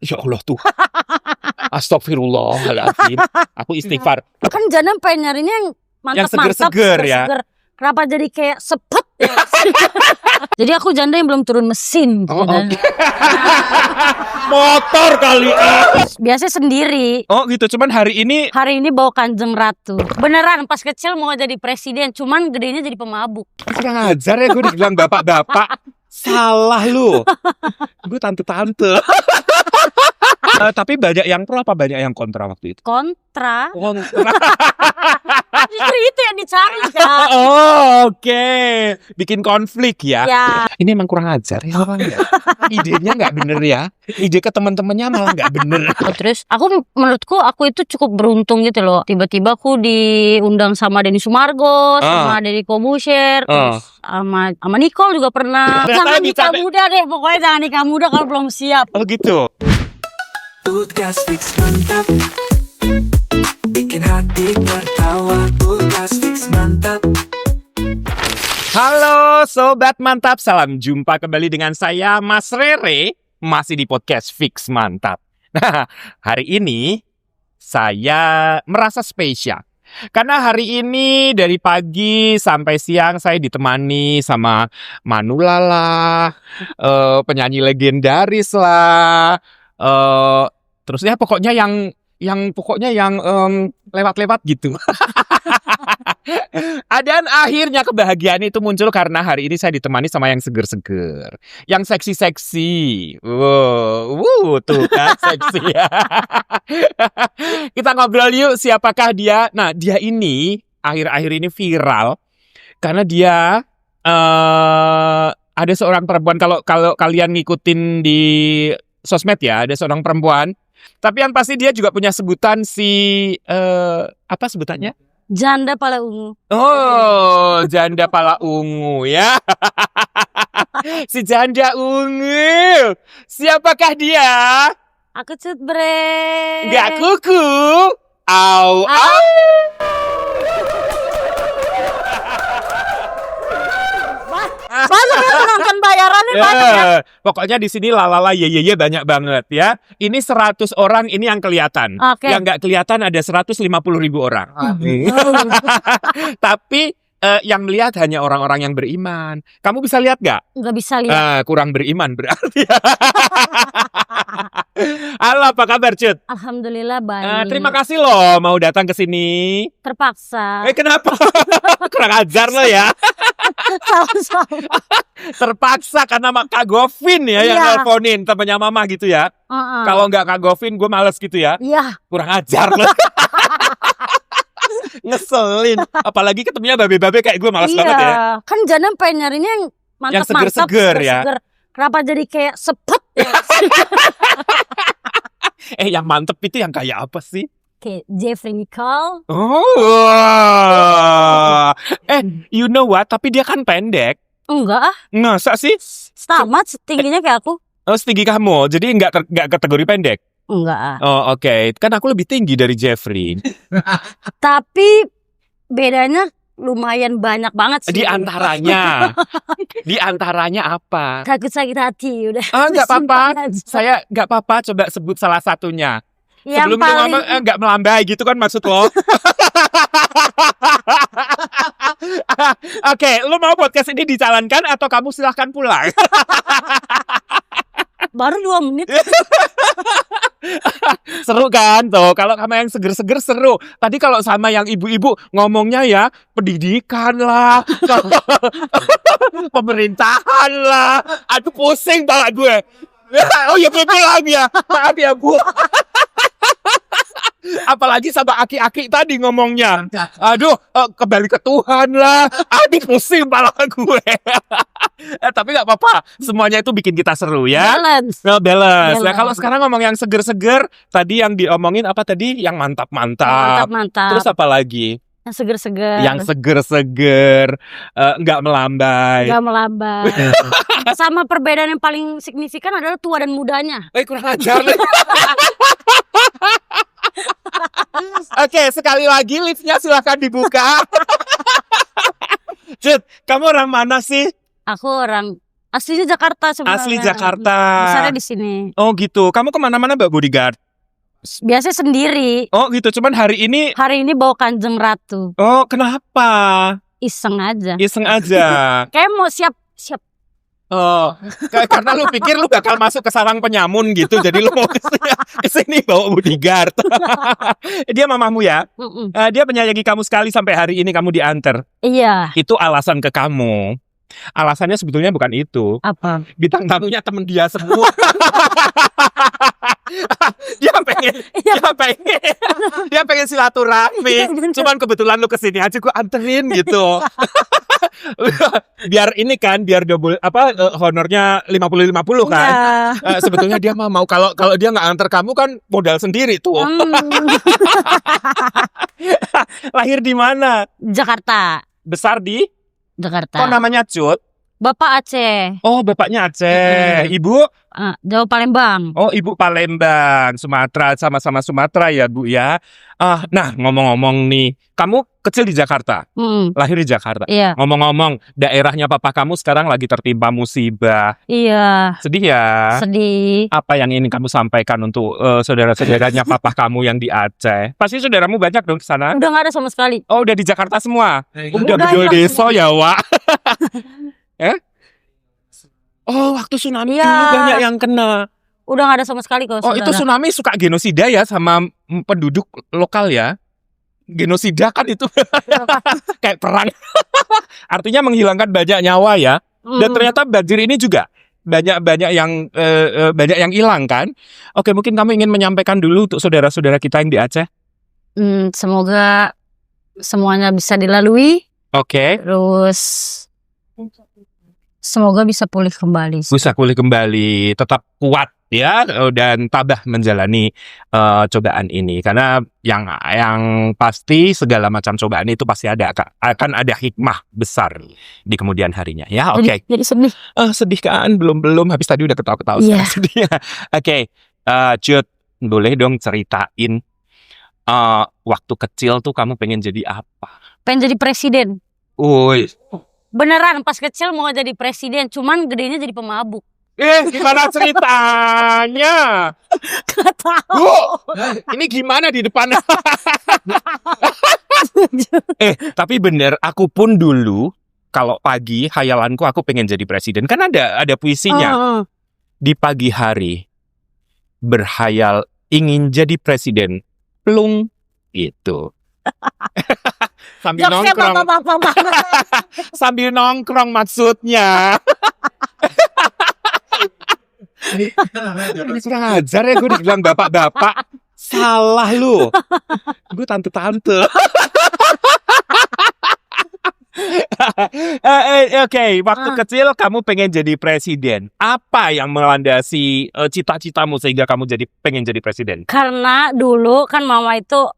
Ya Allah Tuhan. Astagfirullahaladzim. Aku istighfar. Kan janda pengen nyarinya yang mantap-mantap, seger-seger ya. Kenapa jadi kayak sepet ya? Jadi aku janda yang belum turun mesin. Okay. Motor kali. Biasanya sendiri. Oh gitu, cuman hari ini bawa Kanjeng Ratu. Beneran pas kecil mau jadi presiden, cuman gedenya jadi pemabuk. kurang ajar ya, gue dibilang bapak-bapak. Salah lu. Gue tante-tante. Tapi banyak yang pro apa banyak yang kontra waktu itu? Kontra. Kontra. Justru itu yang dicari kan. Oke. Bikin konflik ya. Ini emang kurang ajar ya orangnya. Idenya nggak bener ya. Ide ke teman-temannya malah nggak bener. Terus menurutku aku itu cukup beruntung gitu loh. Tiba-tiba aku diundang sama Denny Sumargo, sama Deddy Corbuzier, terus sama Nicole juga pernah. Jangan nikah muda deh, pokoknya jangan nikah muda kalau belum siap. Oh gitu. Podcast Fix Mantap, bikin hati tertawa. Podcast Fix Mantap. Halo Sobat Mantap, salam jumpa kembali dengan saya Mas Rere, masih di Podcast Fix Mantap. Nah, hari ini saya merasa spesial. Karena hari ini dari pagi sampai siang saya ditemani sama Manulala, penyanyi legendaris lah, terus ya pokoknya yang lewat-lewat gitu. Dan akhirnya kebahagiaan itu muncul karena hari ini saya ditemani sama yang seger-seger, yang seksi-seksi. Wow, tuh kan seksi ya. Kita ngobrol yuk, siapakah dia? Nah, dia ini akhir-akhir ini viral karena dia ada seorang perempuan, kalau kalian ngikutin di sosmed ya, ada seorang perempuan. Tapi yang pasti dia juga punya sebutan apa sebutannya? Janda pala ungu. Oh, janda pala ungu ya. Si janda ungu. Siapakah dia? Aku cut bre. Gak kuku. Au. Banyak ya penonton bayarannya banyak ya. Pokoknya di sini lalala ye banyak banget ya. Ini 100 orang ini yang kelihatan. Yang nggak kelihatan ada 150.000 orang. Tapi yang melihat hanya orang-orang yang beriman. Kamu bisa lihat nggak? Nggak bisa lihat. Kurang beriman berarti. Halo, apa kabar Cut? Alhamdulillah baik. Terima kasih loh mau datang ke sini. Terpaksa. Kenapa? Kurang ajar lo ya. Sama-sama. Terpaksa karena Kak Govin ya yang nelponin temennya Mama gitu ya. Kalau nggak Kak Govin gue males gitu ya. Iya. Kurang ajar lo. Ngeselin. Apalagi ketemunya babe-babe kayak gue males banget ya. Kan janda pengen nyarinya yang mantap-mantap, yang seger-seger ya. Kenapa jadi kayak sepet ya? Yang mantep itu yang kayak apa sih? Kayak Jeffrey Nicole. You know what? Tapi dia kan pendek. Enggak ah. Masa sih? Sama setingginya kayak aku. Oh, setinggi kamu. Jadi nggak kategori pendek? Enggak ah. Oh, oke. Kan aku lebih tinggi dari Jeffrey. Tapi bedanya lumayan banyak banget sih. Di antaranya apa? Takut sakit hati udah. Nggak apa-apa. Saya nggak apa-apa. Coba sebut salah satunya. Yang sebelum lu ngomong nggak melambai gitu kan maksud lo. Oke, lu mau podcast ini dicalonkan atau kamu silahkan pulang? Baru 2 menit. Seru kan tuh, kalau sama yang seger-seger seru. Tadi kalau sama yang ibu-ibu ngomongnya ya pendidikan lah, pemerintahan lah. Aduh pusing banget gue. Oh ya pulang ya, maaf ya Bu. Apalagi sama aki-aki tadi ngomongnya. Aduh, kembali ke Tuhan lah. Aduh pusing malah gue. Tapi gak apa-apa, semuanya itu bikin kita seru ya. Balance. Nah, kalau sekarang ngomong yang seger-seger, tadi yang diomongin apa tadi? Yang mantap-mantap. Terus apa lagi? Yang seger-seger. Yang seger-seger, nggak melambai. Nggak melambai. Sama perbedaan yang paling signifikan adalah tua dan mudanya. Kurang ajar nih. Oke, sekali lagi liftnya silahkan dibuka. Cut, kamu orang mana sih? Aku orang Aslinya Jakarta sebenarnya. Asli Jakarta. Besarnya di sini. Oh gitu. Kamu kemana-mana bawa bodyguard? Biasanya sendiri. Oh gitu. Cuman hari ini. Hari ini bawa Kanjeng Ratu. Oh kenapa? Iseng aja. Iseng aja. Kayak mau siap. Oh, karena lu pikir lu bakal masuk ke sarang penyamun gitu, jadi lu mau kesini bawa bodyguard. Dia mamamu ya? Dia menyayangi kamu sekali sampai hari ini kamu diantar. Iya. Itu alasan ke kamu. Alasannya sebetulnya bukan itu. Apa? Bintang tamunya temen dia semua. dia pengen silaturahmi. Cuman kebetulan lu kesini aja gue anterin gitu. biar double honornya 50-50 kan. Iya. Sebetulnya dia mau kalau dia nggak antar kamu kan modal sendiri tuh. Lahir di mana? Jakarta. Besar di Jakarta. Kok namanya Cut? Bapak Aceh. Oh, bapaknya Aceh. Ibu? Jawa Palembang. Oh, ibu Palembang, Sumatera, sama-sama Sumatera ya, Bu ya. Nah, ngomong-ngomong nih, kamu kecil di Jakarta, lahir di Jakarta. Iya. Ngomong-ngomong, daerahnya papa kamu sekarang lagi tertimpa musibah. Iya. Sedih ya? Sedih. Apa yang ingin kamu sampaikan untuk saudara-saudaranya papa kamu yang di Aceh? Pasti saudaramu banyak dong ke sana? Udah nggak ada sama sekali. Oh, udah di Jakarta semua? Udah Udah bedol hilang desa ya, Wak? Oh, waktu tsunami Iya. dulu banyak yang kena. Udah nggak ada sama sekali kok. Oh, itu tsunami suka genosida ya sama penduduk lokal ya? Genosida kan itu kayak perang. Artinya menghilangkan banyak nyawa ya. Dan ternyata banjir ini juga banyak yang hilang kan. Oke, mungkin kamu ingin menyampaikan dulu untuk saudara-saudara kita yang di Aceh. Semoga semuanya bisa dilalui. Oke. Terus semoga bisa pulih kembali. Bisa pulih kembali, tetap kuat ya, dan tabah menjalani cobaan ini. Karena yang pasti segala macam cobaan itu pasti akan ada hikmah besar di kemudian harinya ya. Oke. Jadi sedih. Sedih kan? Belum habis tadi udah ketawa-ketawa. Iya. Sedih. Oke. Cut, boleh dong ceritain waktu kecil tuh kamu pengen jadi apa? Pengen jadi presiden. Woi. Beneran pas kecil mau jadi presiden, cuman gedenya jadi pemabuk. Gimana ceritanya? Gak tahu. Bu, ini gimana di depan? Tapi bener, aku pun dulu kalau pagi hayalanku aku pengen jadi presiden. Kan ada puisinya. Di pagi hari berhayal ingin jadi presiden. Plung gitu. Sambil nongkrong. Sambil nongkrong maksudnya. Kurang ajar ya gue dibilang bapak-bapak. Salah lu. Gue tante-tante. Oke, waktu kecil kamu pengen jadi presiden. Apa yang melandasi cita-citamu sehingga kamu pengen jadi presiden? Karena dulu kan mama itu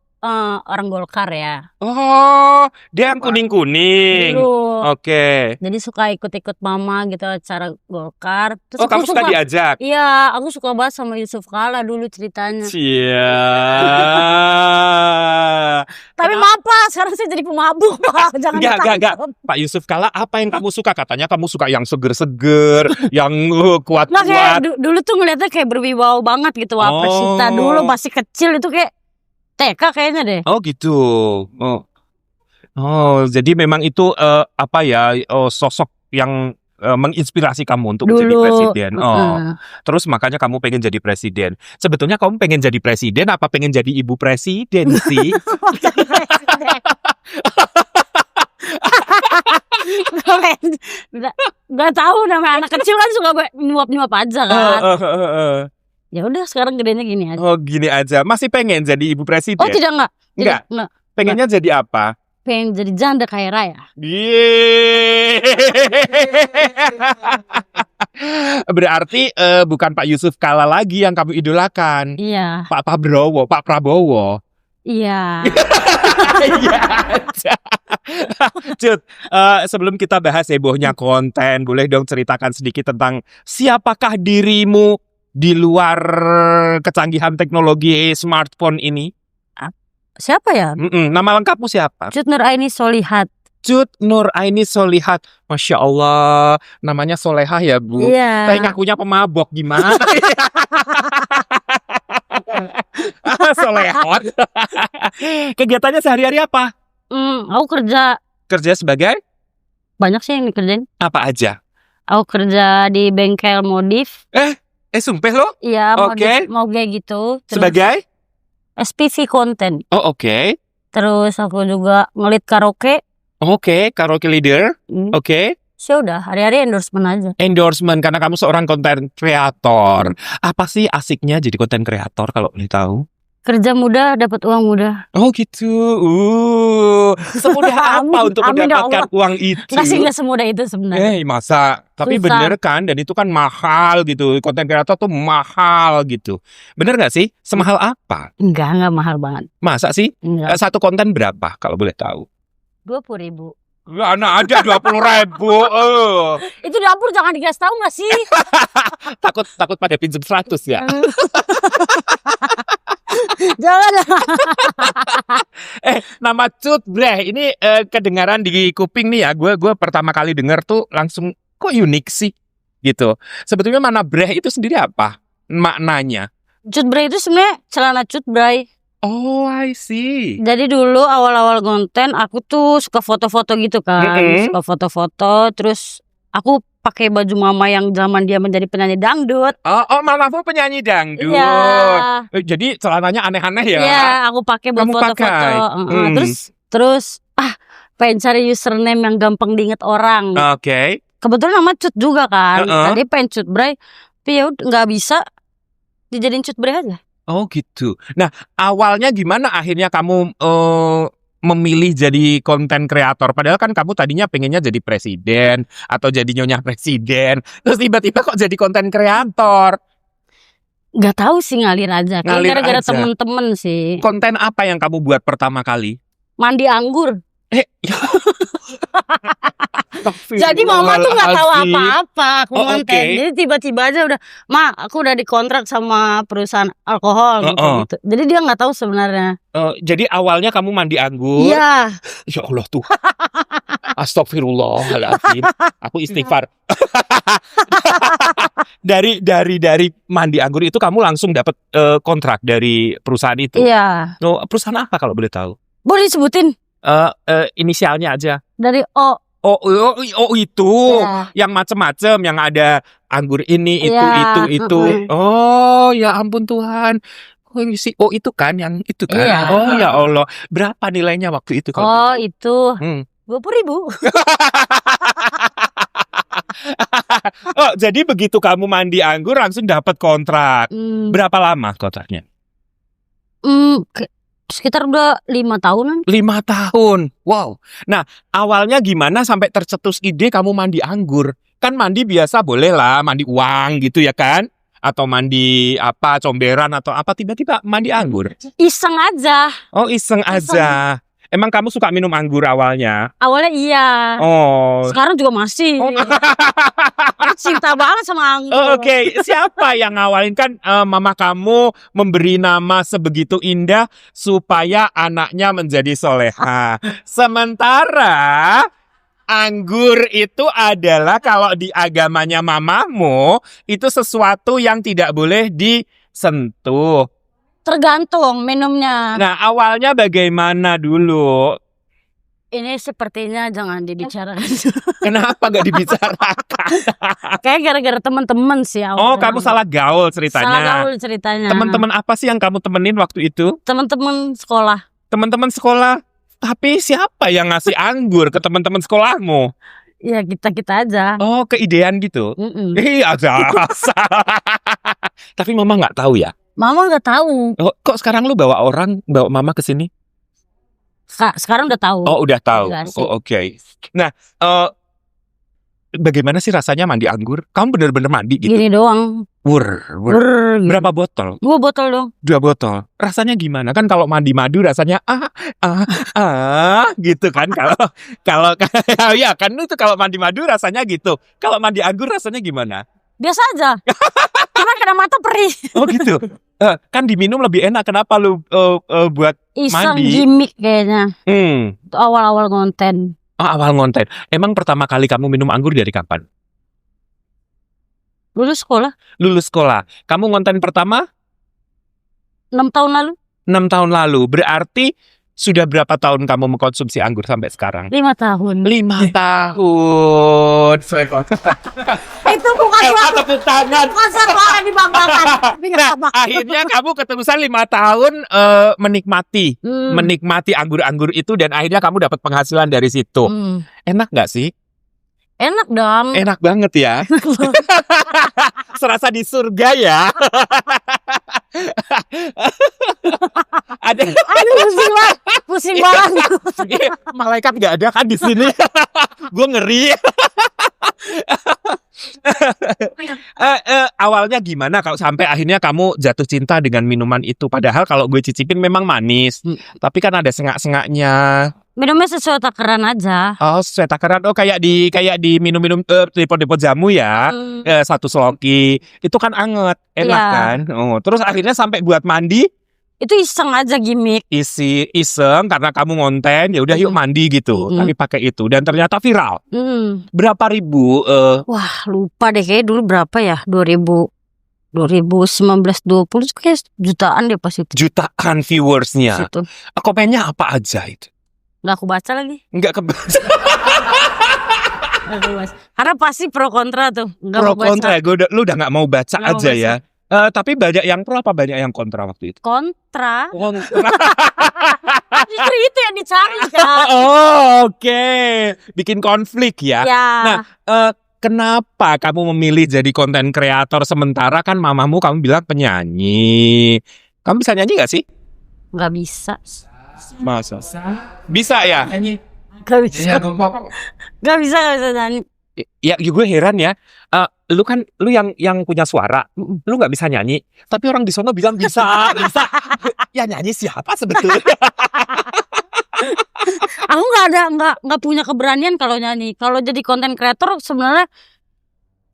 orang Golkar ya. Oh, dia yang kuning-kuning. Oke. Jadi suka ikut-ikut mama gitu acara Golkar. Terus kamu suka diajak? Iya, aku suka banget sama Yusuf Kala dulu ceritanya. Iya. Tapi maaf Pak, sekarang saya jadi pemabuk Pak. Jangan Enggak. Pak Yusuf Kala, apa yang kamu suka? Katanya kamu suka yang seger-seger, yang kuat-kuat. Nah, kayak dulu tuh ngeliatnya kayak berwibawa banget gitu. Presita dulu masih kecil itu kayak TK kayaknya deh. Oh gitu. Oh, jadi memang itu sosok yang menginspirasi kamu untuk menjadi presiden. Terus makanya kamu pengen jadi presiden. Sebetulnya kamu pengen jadi presiden apa pengen jadi ibu presiden sih? Gak tahu, namanya anak kecil kan suka nyuap-nyuap aja kan. Ya udah sekarang gedenya gini aja. Oh gini aja. Masih pengen jadi ibu presiden? Oh tidak enggak. Pengennya jadi apa? Pengen jadi janda kaya raya. Berarti bukan Pak Yusuf Kala lagi yang kamu idolakan. Iya. Pak Prabowo. Iya. Iya aja. Cut, sebelum kita bahas hebohnya konten, boleh dong ceritakan sedikit tentang siapakah dirimu di luar kecanggihan teknologi smartphone ini? Siapa ya? Nama lengkapmu siapa? Cut Nuraini Solihat. Cut Nur Aini Solihat. Masya Allah, namanya Solehah ya Bu. Iya. Tapi ngakunya pemabok gimana? Solehot. Kegiatannya sehari-hari apa? Aku kerja Kerja sebagai banyak sih yang dikerjain. apa aja? Aku kerja di bengkel modif. Sumpah lo? Iya, Oke. modif moge gitu. Terus Sebagai? SPV konten. Oh oke. Terus aku juga ngelit karaoke. Oke, karaoke leader. Hmm. Oke. Ya udah, hari-hari endorsement aja. Endorsement karena kamu seorang konten kreator. Apa sih asiknya jadi konten kreator kalau boleh tahu? Kerja mudah, dapat uang mudah. Oh gitu. Semudah apa Amin, untuk amin ya mendapatkan uang itu? Nggak semudah itu sebenarnya. Masa? Tapi Susah. bener kan, dan itu kan mahal gitu. Konten kreator tuh mahal gitu. Bener gak sih? Semahal apa? Enggak mahal banget. Masa sih? Enggak. Satu konten berapa kalau boleh tahu? 20.000. Mana ada 20.000. Itu dapur jangan dikasih tahu nggak sih? Takut pada pinjam 100 ya. Jangan. Nama Cut Breh ini kedengaran di kuping nih ya. Gue pertama kali denger tuh langsung kok unik sih gitu. Sebetulnya mana Breh itu sendiri apa maknanya? Cut Bray itu sebenarnya celana cut Bray. Oh, I see. Jadi dulu awal-awal konten aku tuh suka foto-foto gitu kan. Suka foto-foto, terus aku pakai baju mama yang zaman dia menjadi penyanyi dangdut. Oh, mamamu penyanyi dangdut. Iya. Jadi celananya aneh-aneh ya? Iya, aku pakai buat Kamu foto-foto. pakai? Terus pengen cari username yang gampang diinget orang. Oke. Kebetulan nama Cut juga kan. Uh-uh. Tadi pengen Cut Bray, tapi ya udah nggak bisa dijadiin Cut Bray aja. Oh gitu. Nah, awalnya gimana akhirnya kamu memilih jadi konten kreator? Padahal kan kamu tadinya pengennya jadi presiden atau jadi nyonya presiden. Terus tiba-tiba kok jadi konten kreator? Nggak tahu sih, ngalir aja. Kayak Ngalir gara-gara aja. temen-temen sih. Konten apa yang kamu buat pertama kali? Mandi anggur. Jadi mama tuh nggak tahu apa-apa aku konten. oke. Jadi tiba-tiba aja udah, Ma, aku udah dikontrak sama perusahaan alkohol gitu. Jadi dia nggak tahu sebenarnya. Jadi awalnya kamu mandi anggur. Iya. Ya Allah tuh. Astagfirullahaladzim. Aku istighfar. dari mandi anggur itu kamu langsung dapat kontrak dari perusahaan itu. Iya. Perusahaan apa kalau boleh tahu? Boleh disebutin Inisialnya aja. dari O. Oh itu Iya. yang macem-macem, yang ada anggur ini itu Iya. itu. Oh ya ampun Tuhan. Oh si O itu kan yang itu kan. Iya. Oh ya Allah. Berapa nilainya waktu itu? Oh itu 20.000. Oh jadi begitu kamu mandi anggur langsung dapat kontrak. Berapa lama kontraknya? Sekitar udah 5 tahunan. 5 tahun. Wow. Nah, awalnya gimana sampai tercetus ide kamu mandi anggur? Kan mandi biasa boleh lah, mandi uang gitu ya kan? Atau mandi apa, comberan atau apa, tiba-tiba mandi anggur. Iseng aja. Oh, iseng aja. Emang kamu suka minum anggur awalnya? Awalnya iya. Oh. Sekarang juga masih. Aku cinta banget sama anggur. Oke. Siapa yang ngawalin? Kan mama kamu memberi nama sebegitu indah supaya anaknya menjadi soleha. Sementara anggur itu adalah kalau di agamanya mamamu itu sesuatu yang tidak boleh disentuh. Tergantung minumnya. Nah, awalnya bagaimana dulu? Ini sepertinya jangan dibicarakan. Kenapa gak dibicarakan? Kayak gara-gara teman-teman sih. Oh, kamu salah gaul ceritanya. Salah gaul ceritanya. Teman-teman apa sih yang kamu temenin waktu itu? Teman-teman sekolah. Teman-teman sekolah. Tapi siapa yang ngasih anggur ke teman-teman sekolahmu? Ya kita aja. Oh, keidean gitu. Iya, tapi mama nggak tahu ya. Mama nggak tahu. Oh, kok sekarang lu bawa mama ke sini? Sekarang udah tahu. Oh, udah tahu. Jelasin. Oh, oke. Nah, bagaimana sih rasanya mandi anggur? Kamu bener-bener mandi gitu? Gini doang. Wur. Gitu. Berapa botol? 2 botol dong. 2 botol. Rasanya gimana? Kan kalau mandi madu rasanya gitu kan. Kalau ya kan itu kalau mandi madu rasanya gitu. Kalau mandi anggur rasanya gimana? Biasa aja. Cuma kena mata perih. Oh gitu. Kan diminum lebih enak. Kenapa lu buat Iseng mandi? gimmick kayaknya. Hmm. Itu awal-awal konten. Oh, awal ngonten. Emang pertama kali kamu minum anggur dari kapan? Lulus sekolah Lulus sekolah. Kamu ngonten pertama 6 tahun lalu. 6 tahun lalu. Berarti sudah berapa tahun kamu mengkonsumsi anggur sampai sekarang? 5 tahun. 5 tahun. Itu bukan suatu Tepuk tangan. suatu hal yang dibanggakan. Tapi nggak Nah, apa. akhirnya kamu keterusan 5 tahun menikmati menikmati anggur-anggur itu dan akhirnya kamu dapat penghasilan dari situ. Enak nggak sih? Enak dong. Enak banget ya. Serasa di surga ya. Ada Aduh, pusing banget. malaikat nggak ada kan di sini. Gue ngeri. Awalnya gimana kalau sampai akhirnya kamu jatuh cinta dengan minuman itu? Padahal kalau gue cicipin memang manis, tapi kan ada sengak-sengaknya. Minumnya sesuai takaran aja. Oh, sesuai takaran. Oh, kayak di minum-minum depot-depot jamu ya. Satu sloki. Itu kan anget, enak Iya. kan? Oh, terus akhirnya sampai buat mandi Itu iseng aja gimmick. iseng karena kamu ngonten, ya udah yuk mandi gitu. Tapi pakai itu dan ternyata viral. Berapa ribu? Wah, lupa deh kayak dulu berapa ya? 2019-20 kayak jutaan deh pas itu. Jutaan viewersnya. Situ. Komennya apa aja itu? Nggak aku baca lagi. Enggak kebaca. Karena pasti pro kontra tuh. Nggak Pro mau baca. kontra. Lu udah nggak mau baca Nggak mau aja baca. ya. Tapi banyak yang pro apa banyak yang kontra waktu itu? Kontra. Kontra. Justru itu yang dicari kan. Oh, oke. Bikin konflik ya. Ya. Nah, kenapa kamu memilih jadi konten kreator sementara kan mamamu kamu bilang penyanyi? Kamu bisa nyanyi gak sih? Nggak bisa. Masa? Bisa ya? Nggak bisa. Nggak bisa nyanyi. Ya, gue heran ya. Lu yang punya suara, lu nggak bisa nyanyi, tapi orang di sono bilang bisa, bisa. Ya nyanyi siapa sebetulnya? Aku nggak punya keberanian kalau nyanyi. Kalau jadi konten kreator sebenarnya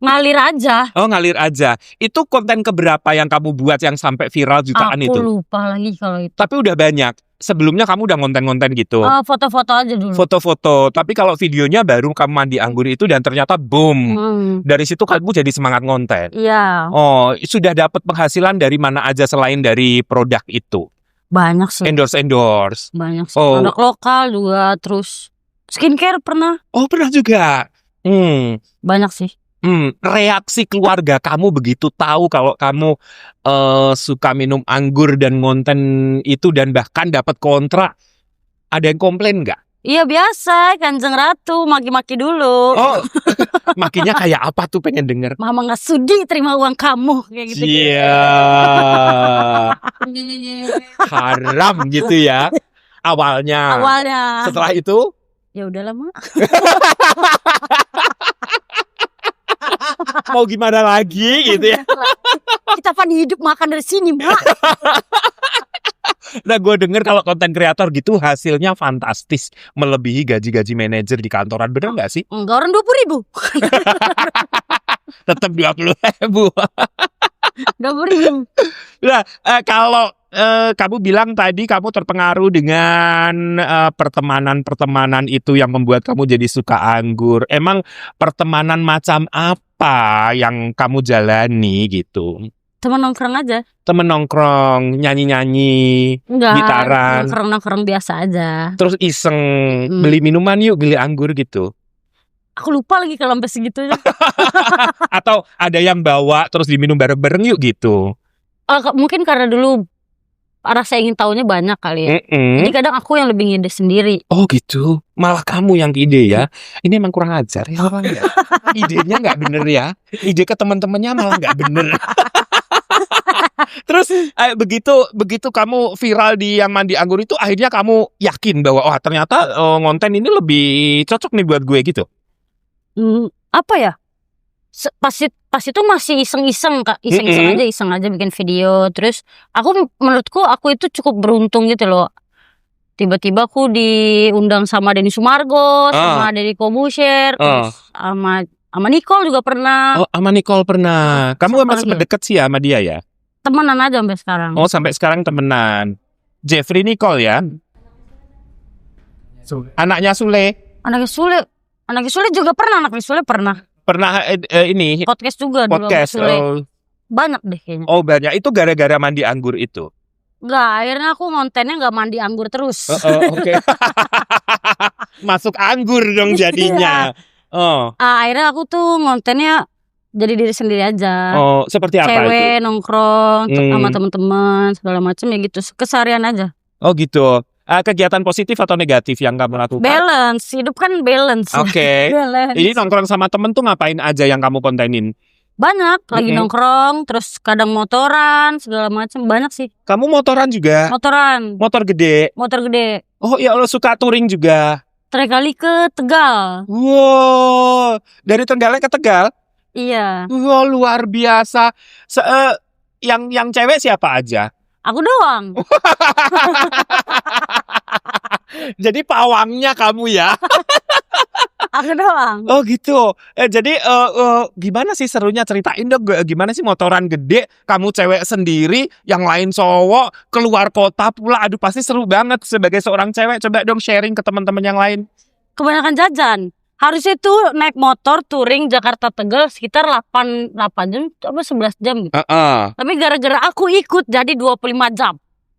ngalir aja. Oh, ngalir aja. Itu konten keberapa yang kamu buat yang sampai viral jutaan Aku itu? lupa lagi kalau itu. Tapi udah banyak. Sebelumnya kamu udah konten-konten gitu. Foto-foto aja dulu. Foto-foto. Tapi kalau videonya baru kamu mandi anggur itu dan ternyata boom. Dari situ kamu jadi semangat konten. Iya. Oh, sudah dapat penghasilan dari mana aja selain dari produk itu? Banyak sih. Endorse. Banyak sih. Oh. Produk lokal juga, terus skincare pernah. Oh, pernah juga. Banyak sih. Reaksi keluarga kamu begitu tahu kalau kamu suka minum anggur dan ngonten itu dan bahkan dapat kontra, ada yang komplain nggak? Iya biasa, Kanjeng Ratu maki-maki dulu. Oh, makinya kayak apa tuh pengen denger? Mama nggak sudi terima uang kamu kayak gitu. Iya, haram gitu ya awalnya. Awalnya. Setelah itu, Ya udahlah, Mak. mau gimana lagi gitu ya? Kita pan hidup makan dari sini, Mak. Nah, gue denger kalau konten kreator gitu hasilnya fantastis, melebihi gaji-gaji manajer di kantoran, bener nggak sih? Enggak, orang 20.000. Tetap 20.000. 20.000. Nah, kalau kamu bilang tadi kamu terpengaruh dengan pertemanan-pertemanan itu yang membuat kamu jadi suka anggur. Emang pertemanan macam apa yang kamu jalani gitu? Temen nongkrong aja. Temen nongkrong, nyanyi-nyanyi, Enggak, gitaran, nongkrong biasa aja. terus iseng beli minuman yuk, beli anggur gitu. Aku lupa lagi kalau sampai segitunya. Atau ada yang bawa terus diminum bareng-bareng yuk gitu. Mungkin karena dulu rasa ingin tahunya banyak kali ya. Jadi kadang aku yang lebih ngide sendiri. Oh gitu, malah kamu yang ide ya. Ini emang kurang ajar ya orang ya. Idenya nggak bener ya. Ide ke teman-temannya malah nggak bener. Terus begitu kamu viral di yang mandi anggur itu, akhirnya kamu yakin bahwa oh ternyata ngonten ini lebih cocok nih buat gue gitu. Apa ya? Pas itu masih iseng-iseng Kak, iseng aja bikin video. Terus menurutku aku itu cukup beruntung gitu loh. Tiba-tiba aku diundang sama Denny Sumargo, sama Deddy Corbuzier, terus sama Nicole juga pernah. Oh, sama Nicole pernah. Kamu Siapa masih lagi? deket sih ya sama dia ya? Temenan aja sampai sekarang. Oh, sampai sekarang temenan. Jeffrey Nicole ya? Anaknya Sule. Anaknya Sule juga pernah. Pernah ini Podcast juga dulu podcast. sama Sule. Banyak deh kayaknya. Oh banyak. Itu gara-gara mandi anggur itu. Enggak, akhirnya aku kontennya enggak mandi anggur terus. Oke. Masuk anggur dong jadinya. Akhirnya aku tuh kontennya jadi diri sendiri aja. Oh, seperti apa Cewek itu? nongkrong sama teman-teman segala macam ya gitu, keseharian aja. Oh gitu. Kegiatan positif atau negatif yang kamu lakukan? Balance, hidup kan balance. Oke. Balance. Ini nongkrong sama temen tuh ngapain aja yang kamu kontenin? Banyak, lagi nongkrong, terus kadang motoran, segala macam, banyak sih. Kamu motoran juga? Motoran, Motor gede? motor gede. Oh ya Allah, suka touring juga? Terakhir kali ke Tegal. Wow, dari Trenggalek ke Tegal? Iya. Wow, luar biasa. Yang cewek siapa aja? Aku doang. Jadi pawangnya kamu ya? Aku doang. Oh gitu. Jadi gimana sih serunya, ceritain dong gimana sih motoran gede, kamu cewek sendiri, yang lain cowok, keluar kota pula. Aduh pasti seru banget sebagai seorang cewek. Coba dong sharing ke teman-teman yang lain. Kebanyakan jajan. Harusnya tuh naik motor touring Jakarta Tegal sekitar 8 jam apa 11 jam gitu. Tapi gara-gara aku ikut jadi 25 jam.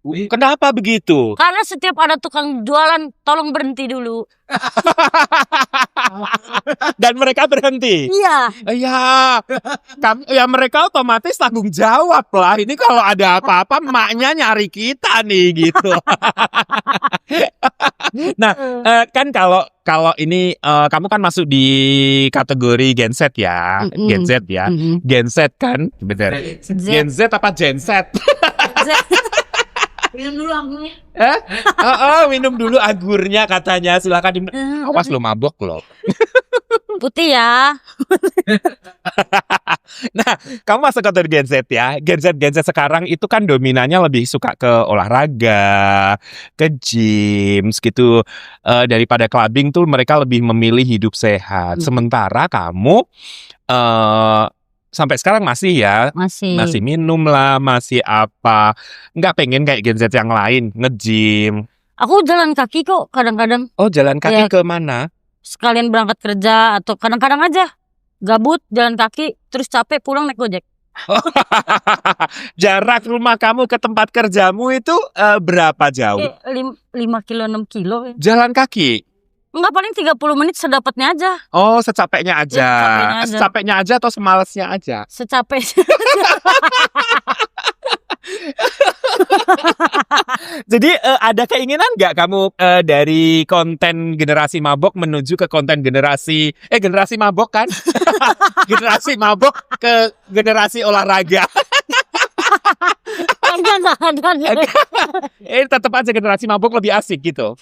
Kenapa begitu? Karena setiap ada tukang jualan tolong berhenti dulu. Dan mereka berhenti. Iya. Ya mereka otomatis tanggung jawab lah. Ini kalau ada apa-apa emaknya nyari kita nih gitu. Nah, kan kalau ini kamu kan masuk di kategori Gen Z ya. Gen Z ya. Gen Z kan, bener. Gen Z apa Gen Z? Minum dulu anggurnya. Minum dulu anggurnya katanya. Silakan awas lo mabok lo. Putih ya. Nah, kamu masuk kategori Gen Z ya. Gen Z sekarang itu kan dominannya lebih suka ke olahraga, ke gym gitu. Daripada clubbing tuh mereka lebih memilih hidup sehat. Sementara kamu sampai sekarang masih ya, masih minum lah, masih apa, nggak pengen kayak Gen Z yang lain nge-gym. Aku jalan kaki kok kadang-kadang. Oh jalan kaki ke mana? Sekalian berangkat kerja atau kadang-kadang aja gabut jalan kaki terus capek pulang naik Gojek. Jarak rumah kamu ke tempat kerjamu itu berapa jauh? 5 kilo 6 kilo. Jalan kaki? Enggak, paling 30 menit sedapatnya aja. Oh, secapeknya aja. Secapeknya aja atau semalesnya aja? Secapeknya. Jadi ada keinginan nggak kamu dari konten generasi mabok menuju ke konten generasi mabok kan? Generasi mabok ke generasi olahraga. Enggak. Tetap aja generasi mabok lebih asik gitu.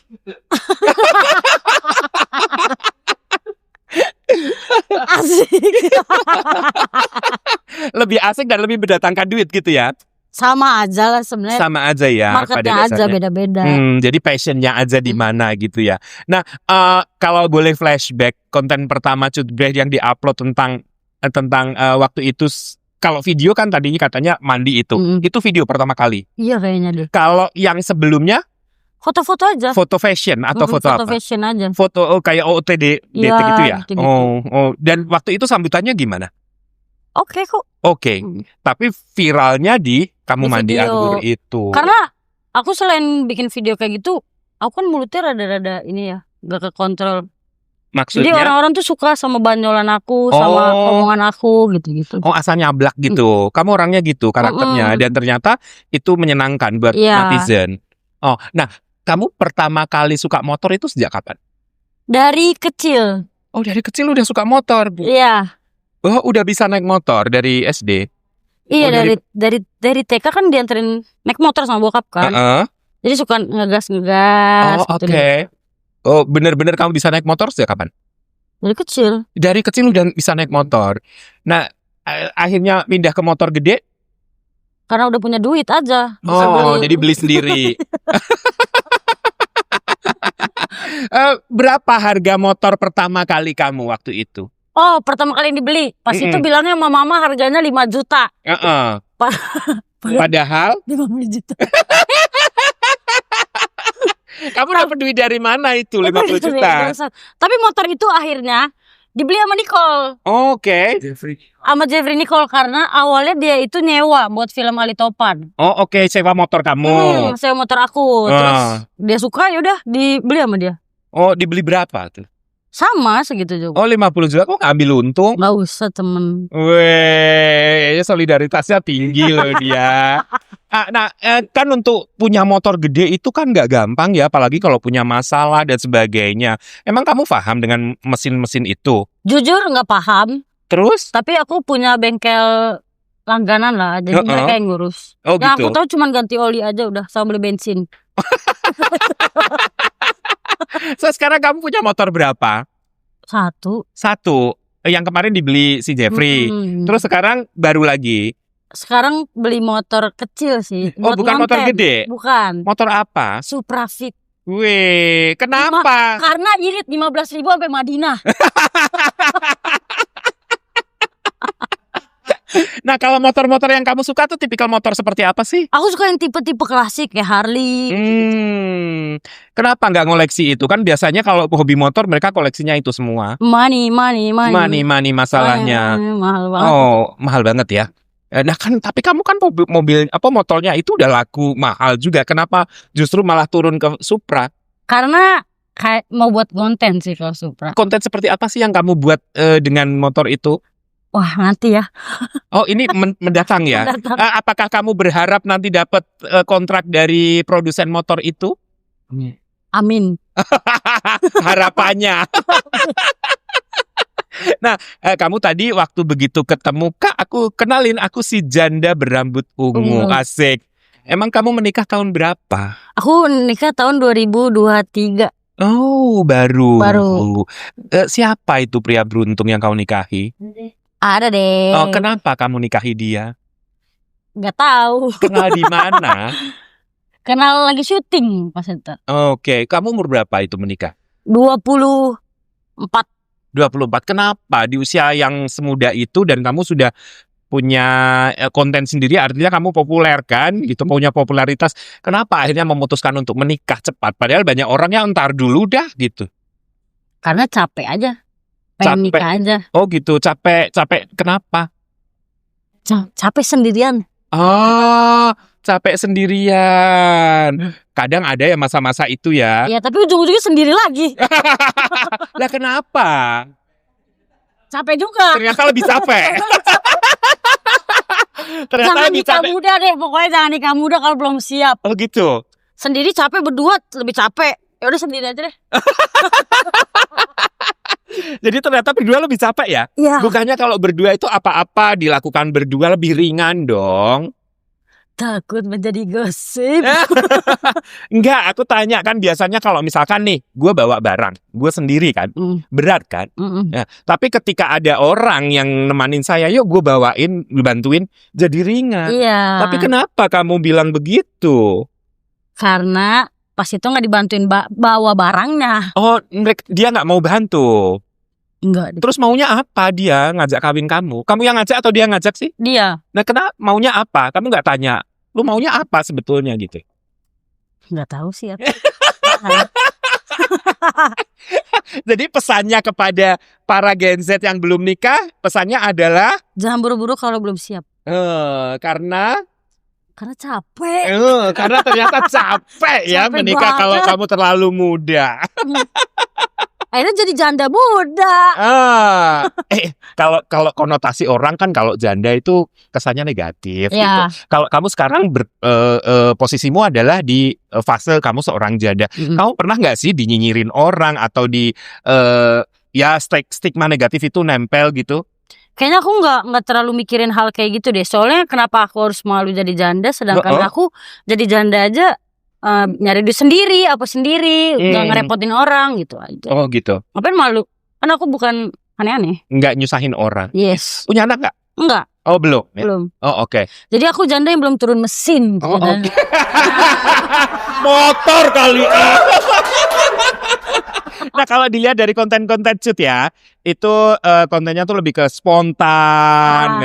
Asik. Lebih asik dan lebih mendatangkan duit gitu ya. Sama aja lah sebenarnya. Sama aja ya. Marketnya aja beda-beda. Jadi passionnya aja di mana gitu ya. Nah, kalau boleh flashback konten pertama Cutbreh yang diupload tentang waktu itu, kalau video kan tadinya katanya mandi itu. Itu video pertama kali. Iya kayaknya deh. Kalau yang sebelumnya foto-foto aja. Foto fashion atau foto apa? Foto fashion aja. Foto kayak OOTD ya, gitu ya. Gitu. Oh. Dan waktu itu sambutannya gimana? Oke kok. Oke. Tapi viralnya di kamu mandi anggur itu. Karena aku selain bikin video kayak gitu, aku kan mulutnya rada-rada ini ya, gak kekontrol. Maksudnya? Jadi orang-orang tuh suka sama banyolan aku, sama omongan aku gitu-gitu. Oh, asal nyablak gitu. Kamu orangnya gitu karakternya. Dan ternyata itu menyenangkan buat netizen. Oh, nah kamu pertama kali suka motor itu sejak kapan? Dari kecil. Oh, dari kecil udah suka motor? Iya. Oh, udah bisa naik motor dari SD? Iya, dari TK kan dianterin naik motor sama bokap kan. Jadi suka ngegas. Oh, oke. Oh, bener-bener kamu bisa naik motor sejak kapan? Dari kecil. Dari kecil udah bisa naik motor. Nah, akhirnya pindah ke motor gede? Karena udah punya duit aja. Jadi beli sendiri. Berapa harga motor pertama kali kamu waktu itu? Oh, pertama kali dibeli. Pas itu bilangnya sama mama harganya 5 juta. Padahal 50 juta. Kamu dapat duit dari mana itu 50 juta? Tapi motor itu akhirnya dibeli sama Nicole. Oke. Sama Jeffrey Nicole karena awalnya dia itu nyewa buat film Ali Topan. Oh oke, sewa motor kamu. Sewa motor aku. Terus dia suka, yaudah dibeli sama dia. Oh, dibeli berapa tuh? Sama segitu juga. Oh 50 juta, kok nggak ambil untung? Gak usah temen. Weh, solidaritasnya tinggi loh dia. Nah, kan untuk punya motor gede itu kan nggak gampang ya, apalagi kalau punya masalah dan sebagainya. Emang kamu paham dengan mesin-mesin itu? Jujur gak paham. Terus? Tapi aku punya bengkel langganan lah, jadi mereka yang ngurus. Oh Yang gitu. aku tahu cuma ganti oli aja udah, sama beli bensin. So sekarang kamu punya motor berapa? Satu. Yang kemarin dibeli si Jeffrey. Terus sekarang baru lagi. Sekarang beli motor kecil sih. Oh bukan motor gede? Bukan. Motor apa? Suprafit. Weh, kenapa? Karena irit 15.000 sampai Madinah. Nah kalau motor-motor yang kamu suka tuh tipikal motor seperti apa sih? Aku suka yang tipe-tipe klasik kayak Harley. Kenapa nggak ngoleksi itu? Kan biasanya kalau hobi motor mereka koleksinya itu semua. Money Masalahnya. Mahal banget. Oh, mahal banget ya. Nah kan, tapi kamu kan mobil motornya itu udah laku mahal juga. Kenapa justru malah turun ke Supra? Karena kayak mau buat konten sih kalau Supra. Konten seperti apa sih yang kamu buat dengan motor itu? Wah nanti ya. Oh ini mendatang ya. Mendatang. Apakah kamu berharap nanti dapat kontrak dari produsen motor itu? Amin. Harapannya. Nah, kamu tadi waktu begitu ketemu Kak, aku kenalin, aku si janda berambut ungu. Asik. Emang kamu menikah tahun berapa? Aku nikah tahun 2023. Oh, baru. Baru. Siapa itu pria beruntung yang kau nikahi? Ada deh. Oh, kenapa kamu nikahi dia? Gak tahu. Kenal di mana? Kenal lagi syuting pas itu. Oke, kamu umur berapa itu menikah? 24. 24. Kenapa di usia yang semuda itu dan kamu sudah punya konten sendiri, artinya kamu populer kan, gitu, punya popularitas. Kenapa akhirnya memutuskan untuk menikah cepat? Padahal banyak orang yang entar dulu dah gitu. Karena capek aja. Pengen nikah aja. Oh gitu, capek. Kenapa? Capek sendirian. Oh, capek sendirian. Kadang ada ya masa-masa itu ya. Ya tapi ujung-ujungnya sendiri lagi. Lah kenapa? Capek juga. Ternyata lebih capek. Ternyata Jangan lebih nikah capek. muda deh. Pokoknya jangan nikah muda kalau belum siap. Oh gitu. Sendiri capek, berdua lebih capek. Ya udah sendiri aja deh. Jadi ternyata berdua lebih capek ya? Iya. Bukannya kalau berdua itu apa-apa dilakukan berdua lebih ringan dong? Takut menjadi gosip. Enggak, aku tanya kan biasanya kalau misalkan nih, gue bawa barang, gue sendiri kan, berat kan? Ya, tapi ketika ada orang yang nemanin saya, yuk gue bawain, bantuin, jadi ringan. Iya. Tapi kenapa kamu bilang begitu? Karena pas itu nggak dibantuin bawa barangnya. Oh, dia nggak mau bantu. Enggak. Terus maunya apa dia ngajak kawin kamu? Kamu yang ngajak atau dia ngajak sih? Dia. Nah, kenapa maunya apa? Kamu nggak tanya. Lu maunya apa sebetulnya gitu? Nggak tahu sih. Jadi pesannya kepada para Gen Z yang belum nikah, pesannya adalah jangan buru-buru kalau belum siap. Karena capek. Karena ternyata capek ya Capek menikah banget. kalau kamu terlalu muda. Akhirnya jadi janda muda. Kalau konotasi orang kan kalau janda itu kesannya negatif. Ya. Gitu. Kalau kamu sekarang posisimu adalah di fase kamu seorang janda. Kamu pernah nggak sih dinyinyirin orang atau stigma negatif itu nempel gitu? Kayaknya aku nggak terlalu mikirin hal kayak gitu deh. Soalnya kenapa aku harus malu jadi janda, sedangkan aku jadi janda aja nyari duit sendiri, apa sendiri, nggak ngerepotin orang gitu aja. Oh gitu. Ngapain malu? Kan aku bukan aneh-aneh. Nggak nyusahin orang. Yes. Punya anak nggak? Enggak. Oh belum. Belum. Oh oke. Jadi aku janda yang belum turun mesin. Oh, oke. Motor kali. Nah kalau dilihat dari konten-konten Cut ya, itu kontennya tuh lebih ke spontan.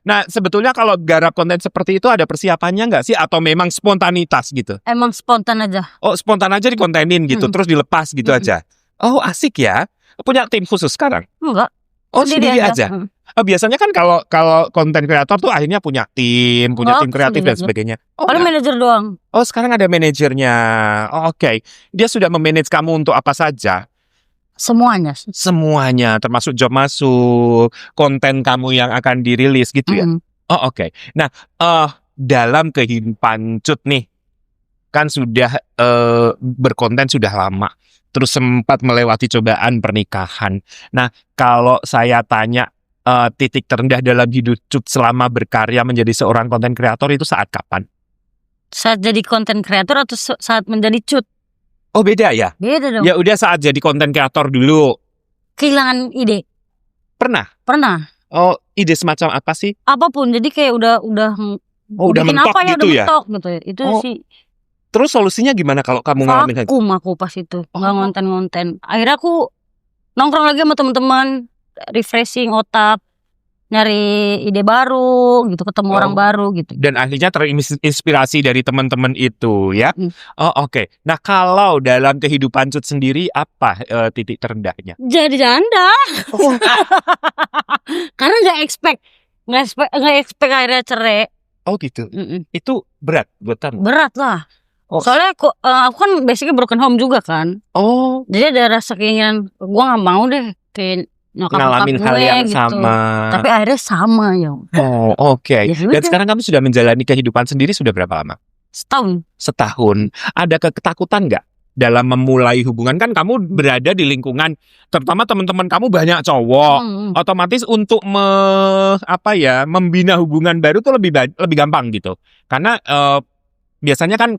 Nah sebetulnya kalau garap konten seperti itu ada persiapannya nggak sih? Atau memang spontanitas gitu? Emang spontan aja. Oh spontan aja dikontenin gitu, terus dilepas gitu aja? Oh asik ya. Punya tim khusus sekarang? Enggak. Oh sendiri aja? Biasanya kan kalau konten kreator tuh akhirnya punya tim kreatif dan sebagainya. Paling manajer doang. Oh sekarang ada manajernya. Oh oke. Dia sudah memanage kamu untuk apa saja? Semuanya. Semuanya, termasuk job masuk, konten kamu yang akan dirilis gitu ya? Oh oke. Nah dalam kehidupan Cut nih, kan sudah berkonten sudah lama, terus sempat melewati cobaan pernikahan. Nah kalau saya tanya titik terendah dalam hidup Cut selama berkarya menjadi seorang konten kreator itu saat kapan? Saat jadi konten kreator atau saat menjadi Cut? Oh beda ya? Beda dong. Ya udah saat jadi konten kreator dulu. Kehilangan ide. Pernah? Oh ide semacam apa sih? Apapun, jadi kayak udah udah mentok apa gitu ya? Gitu. Itu sih. Terus solusinya gimana kalau kamu ngalamin? Vakum aku pas itu, nggak ngonten-ngonten. Akhirnya aku nongkrong lagi sama teman-teman, refreshing otak, nyari ide baru gitu, ketemu orang baru gitu. Dan akhirnya terinspirasi dari teman-teman itu ya. Oh oke. Nah kalau dalam kehidupan Cut sendiri apa titik terendahnya? Jadi janda. Karena nggak expect akhirnya cerai. Oh gitu. Itu berat buat kamu? Berat lah. Soalnya aku kan basically broken home juga kan. Oh. Jadi ada rasa keinginan gue nggak mau deh kayak ngalamin hal yang gitu. Sama. Tapi akhirnya sama ya. Oh oke. Dan sekarang kamu sudah menjalani kehidupan sendiri sudah berapa lama? Setahun. Ada ketakutan nggak dalam memulai hubungan? Kan kamu berada di lingkungan, terutama teman-teman kamu banyak cowok. Otomatis untuk membina hubungan baru tuh lebih gampang gitu. Karena biasanya kan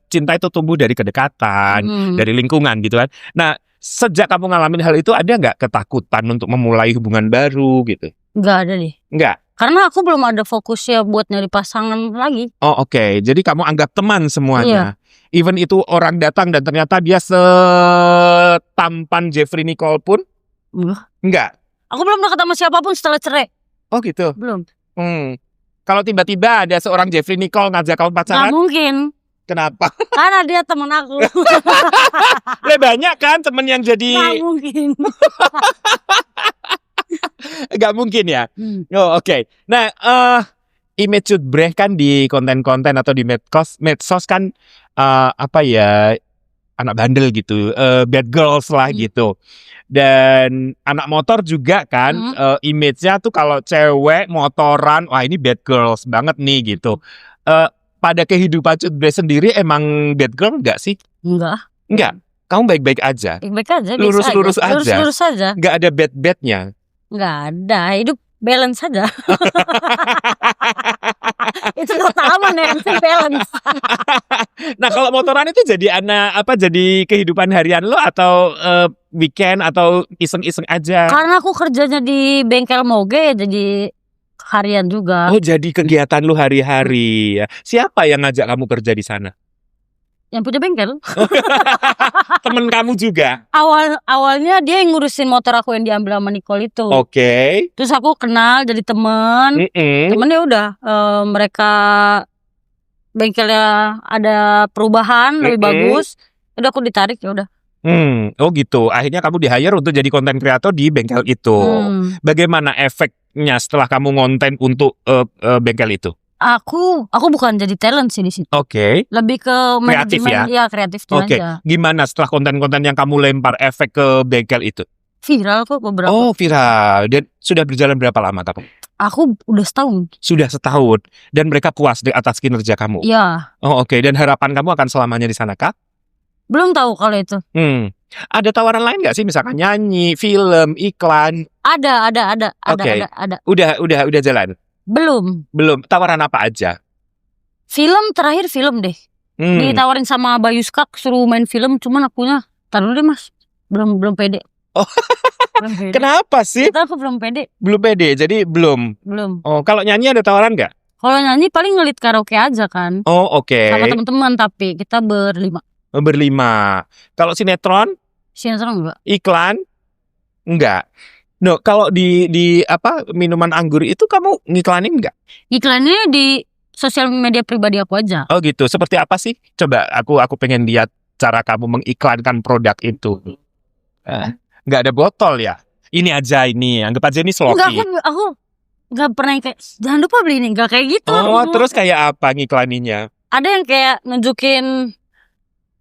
cinta itu tumbuh dari kedekatan, dari lingkungan gitu kan. Nah, sejak kamu ngalamin hal itu ada nggak ketakutan untuk memulai hubungan baru gitu? Nggak ada deh. Nggak? Karena aku belum ada fokusnya buat nyari pasangan lagi. Oh oke. Jadi kamu anggap teman semuanya. Iya. Even itu orang datang dan ternyata dia setampan Jeffrey Nicole pun? Enggak. Aku belum deket sama siapapun setelah cerai. Oh gitu? Belum. Kalau tiba-tiba ada seorang Jeffrey Nicole ngajak kamu pacaran? Nggak mungkin. Kenapa? Karena dia temen aku. Banyak kan temen yang jadi. Nggak mungkin. Gak mungkin ya. Oh oke. Nah, image Cut Breh kan di konten-konten atau di medsos kan anak bandel gitu, bad girls lah gitu. Dan anak motor juga kan, image-nya tuh kalau cewek motoran, wah ini bad girls banget nih gitu. Pada kehidupan Cut Breh sendiri emang bad girl nggak sih? Enggak. Kamu baik-baik aja. Baik-baik aja. Lurus-lurus aja. Lurus-lurus aja. Nggak ada bad-badnya. Nggak ada. Hidup balance aja. Itu utama nih, balance. Nah kalau motoran itu jadi jadi kehidupan harian lo atau weekend atau iseng-iseng aja? Karena aku kerjanya di bengkel moge jadi harian juga. Oh jadi kegiatan lu hari-hari. Siapa yang ngajak kamu kerja di sana? Yang punya bengkel. Temen kamu juga? Awalnya dia yang ngurusin motor aku yang diambil sama Nicole itu. Oke. Terus aku kenal jadi temen. Temennya udah mereka bengkelnya ada perubahan lebih bagus. Udah aku ditarik ya udah. Oh gitu. Akhirnya kamu di-hire untuk jadi konten kreator di bengkel itu. Bagaimana efeknya setelah kamu ngonten untuk bengkel itu? Aku bukan jadi talent sih di situ. Oke. Lebih ke kreatif ya? Iya, kreatif aja. Gimana setelah konten-konten yang kamu lempar efek ke bengkel itu? Viral kok beberapa. Oh, viral. Dan sudah berjalan berapa lama kamu? Aku udah setahun. Sudah setahun. Dan mereka puas di atas kinerja kamu? Iya. Oh, oke. Dan harapan kamu akan selamanya di sana kah? Belum tahu kalau itu. Ada tawaran lain nggak sih? Misalkan nyanyi, film, iklan? Ada. Oke. Ada. Udah jalan? Belum. Tawaran apa aja? Terakhir film deh. Ditawarin sama Bayu Skak suruh main film, cuman akunya taruh deh mas. Belum pede. Oh. Belum pede. Kenapa sih? Kita aku belum pede. Belum pede, jadi belum. Oh, kalau nyanyi ada tawaran nggak? Kalau nyanyi paling ngelit karaoke aja kan. Oh oke. Sama teman-teman tapi kita berlima. Berlima. Kalau sinetron? Sinetron enggak. Iklan? Enggak. No, kalau di apa minuman anggur itu kamu ngiklanin enggak? Iklannya di sosial media pribadi aku aja. Oh gitu. Seperti apa sih? Coba aku pengen lihat cara kamu mengiklankan produk itu. Enggak ada botol ya? Ini aja ini. Anggap aja ini Enggak, Sloki. aku enggak pernah yang kayak jangan lupa beli ini, enggak kayak gitu. Oh, aku. terus kayak apa ngiklaninnya? Ada yang kayak nunjukin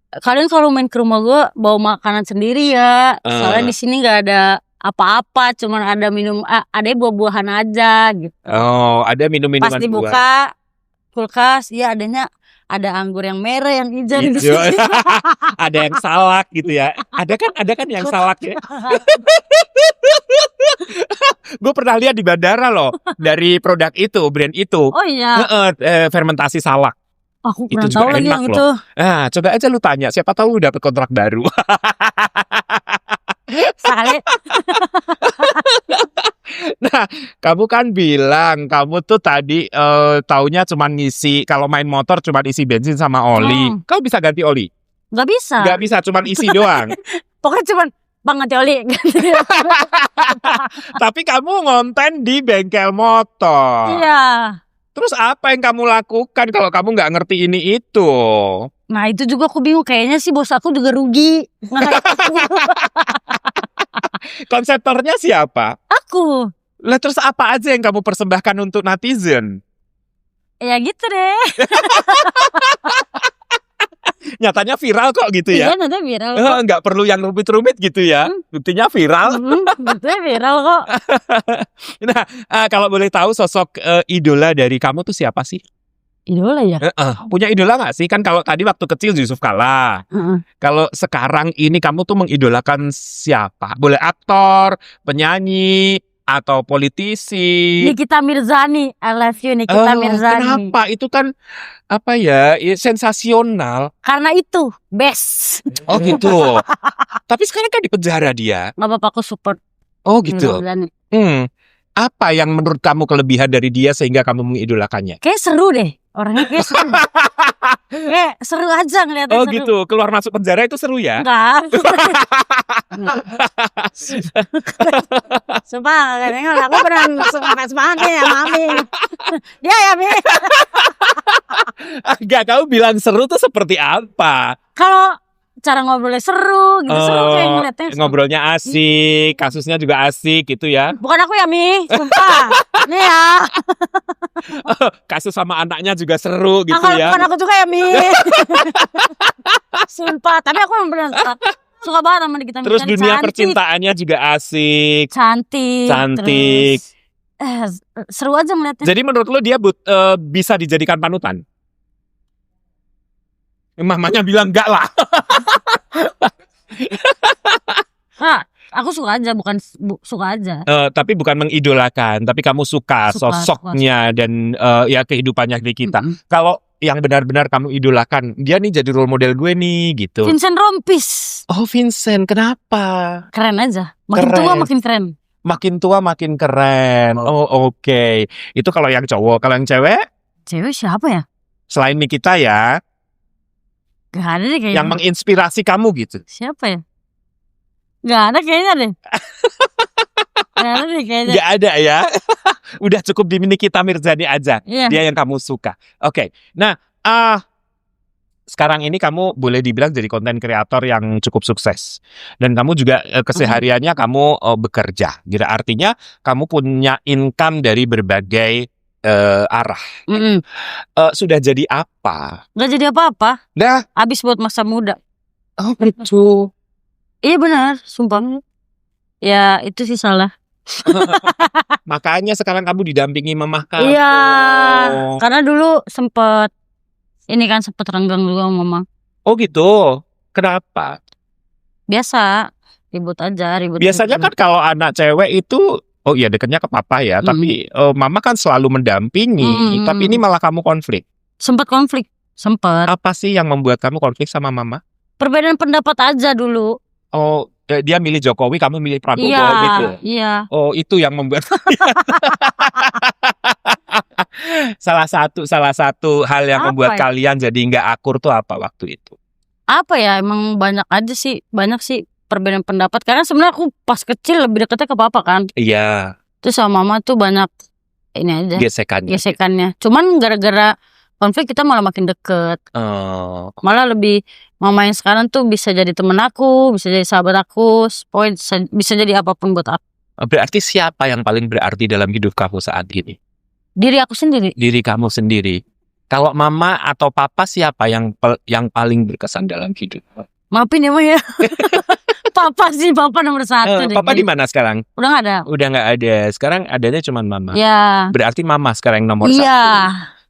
kalian kalau main ke rumah gue bawa makanan sendiri ya. Soalnya di sini nggak ada apa-apa, cuman ada ada buah-buahan aja gitu. Oh, ada minum-minuman Pas dibuka kulkas, ya ada anggur yang merah, yang hijau di hijau. sini. Ada yang salak gitu ya. Ada kan yang salak ya. Gue pernah lihat di bandara loh dari produk itu, brand itu. Oh iya, Fermentasi salak. aku Itu kurang juga tahu lagi enak yang loh. itu. Nah, coba aja lu tanya, siapa tahu lu dapet kontrak baru. Sekali. Nah, kamu kan bilang kamu tuh tadi taunya cuma ngisi, kalau main motor cuma isi bensin sama oli. Kau bisa ganti oli? Nggak bisa. Gak bisa, cuma isi doang. Pokoknya cuman banget oli. Tapi kamu ngonten di bengkel motor. Iya. Terus apa yang kamu lakukan kalau kamu nggak ngerti ini itu? Nah itu juga aku bingung, kayaknya sih bos aku juga rugi. Konseptornya siapa? Aku. Lah terus apa aja yang kamu persembahkan untuk netizen? Ya gitu deh. Nyatanya viral kok gitu ya? Iya, nanti viral. Nggak perlu yang rumit-rumit gitu ya? Buktinya viral. Betul viral kok. Nah, kalau boleh tahu sosok idola dari kamu tuh siapa sih? Idola ya? Punya idola nggak sih? Kan kalau tadi waktu kecil Yusuf Kalla. Kalau sekarang ini kamu tuh mengidolakan siapa? Boleh aktor, penyanyi, atau politisi? Nikita Mirzani, I love you Nikita Mirzani. Kenapa? Itu kan apa ya, sensasional. Karena itu best. Oh gitu. Tapi sekarang kan di penjara dia. Gak apa-apa, aku support. Oh gitu. Mirzani. Apa yang menurut kamu kelebihan dari dia sehingga kamu mengidolakannya? Kayak seru deh. Orangnya kayak seru. Kayak seru aja ngeliatnya. Oh seru. gitu. Keluar masuk penjara itu seru ya? Enggak. Sumpah gak nengok. Aku pernah semangat nih ya Mami. Dia ya Mi. Gak, kamu bilang seru tuh seperti apa? Kalau cara ngobrolnya seru gitu, seru kayak ngeliatnya. Ngobrolnya asik, kasusnya juga asik gitu ya. Bukan aku ya Mi, sumpah. Nih ya. Kasus sama anaknya juga seru gitu ya. Bukan aku juga ya Mi. Sumpah, tapi aku yang benar suka banget sama Nikita Mirzani. Terus dunia cantik. percintaannya juga asik. Cantik. Terus, seru aja ngeliatnya. Jadi menurut lo dia bisa dijadikan panutan? Mamanya bilang enggak lah. Aku suka aja, bukan suka aja. Tapi bukan mengidolakan, tapi kamu suka sosoknya dan ya kehidupannya Nikita. Kalau yang benar-benar kamu idolakan, dia nih jadi role model gue nih gitu. Vincent Rompis. Oh Vincent, kenapa? Keren aja. Makin tua makin keren. Makin tua makin keren. Oh oke. Itu kalau yang cowok. Kalau yang cewek? Cewek siapa ya? Selain Nikita ya. Gak ada deh kayaknya. Yang menginspirasi kamu gitu. Siapa ya? Gak ada kayaknya deh. Gak ada deh kayaknya. Gak ada ya. Udah cukup di Nikita Mirzani aja. Iya. Dia yang kamu suka. Oke. Nah, sekarang ini kamu boleh dibilang jadi konten kreator yang cukup sukses. Dan kamu juga kesehariannya kamu bekerja. Jadi artinya kamu punya income dari berbagai arah. Sudah jadi apa? Gak jadi apa-apa. Dah. Habis buat masa muda. Oh gitu. Iya benar, sumpah. Ya itu sih salah. Makanya sekarang kamu didampingi mamah kamu. Iya. Karena dulu sempet renggang juga sama mama. Oh gitu. Kenapa? Biasa ribut aja. Biasanya kan kalau anak cewek itu oh iya dekatnya ke papa ya, tapi mama kan selalu mendampingi, tapi ini malah kamu konflik. Sempet konflik, sempet. Apa sih yang membuat kamu konflik sama mama? Perbedaan pendapat aja dulu. Oh, dia milih Jokowi, kamu milih Prabowo gitu. Iya. Oh, itu yang membuat salah satu hal yang membuat kalian jadi nggak akur tuh apa waktu itu? Apa ya? Emang banyak sih. perbedaan pendapat. Karena sebenarnya aku pas kecil lebih deketnya ke papa kan. Iya. Terus sama mama tuh banyak ini aja gesekannya. Cuman gara-gara konflik kita malah makin deket. Malah lebih mama yang sekarang tuh bisa jadi temen aku, bisa jadi sahabat aku, pokoknya bisa jadi apapun buat aku. Berarti siapa yang paling berarti dalam hidup kamu saat ini? Diri aku sendiri. Diri kamu sendiri. Kalau mama atau papa siapa yang paling berkesan dalam hidup? Maafin ya, Ma ya. Papa nomor 1 deh. Papa di mana sekarang? Udah gak ada. Udah nggak ada. Sekarang adanya cuma mama. Ya. Berarti mama sekarang yang nomor 1.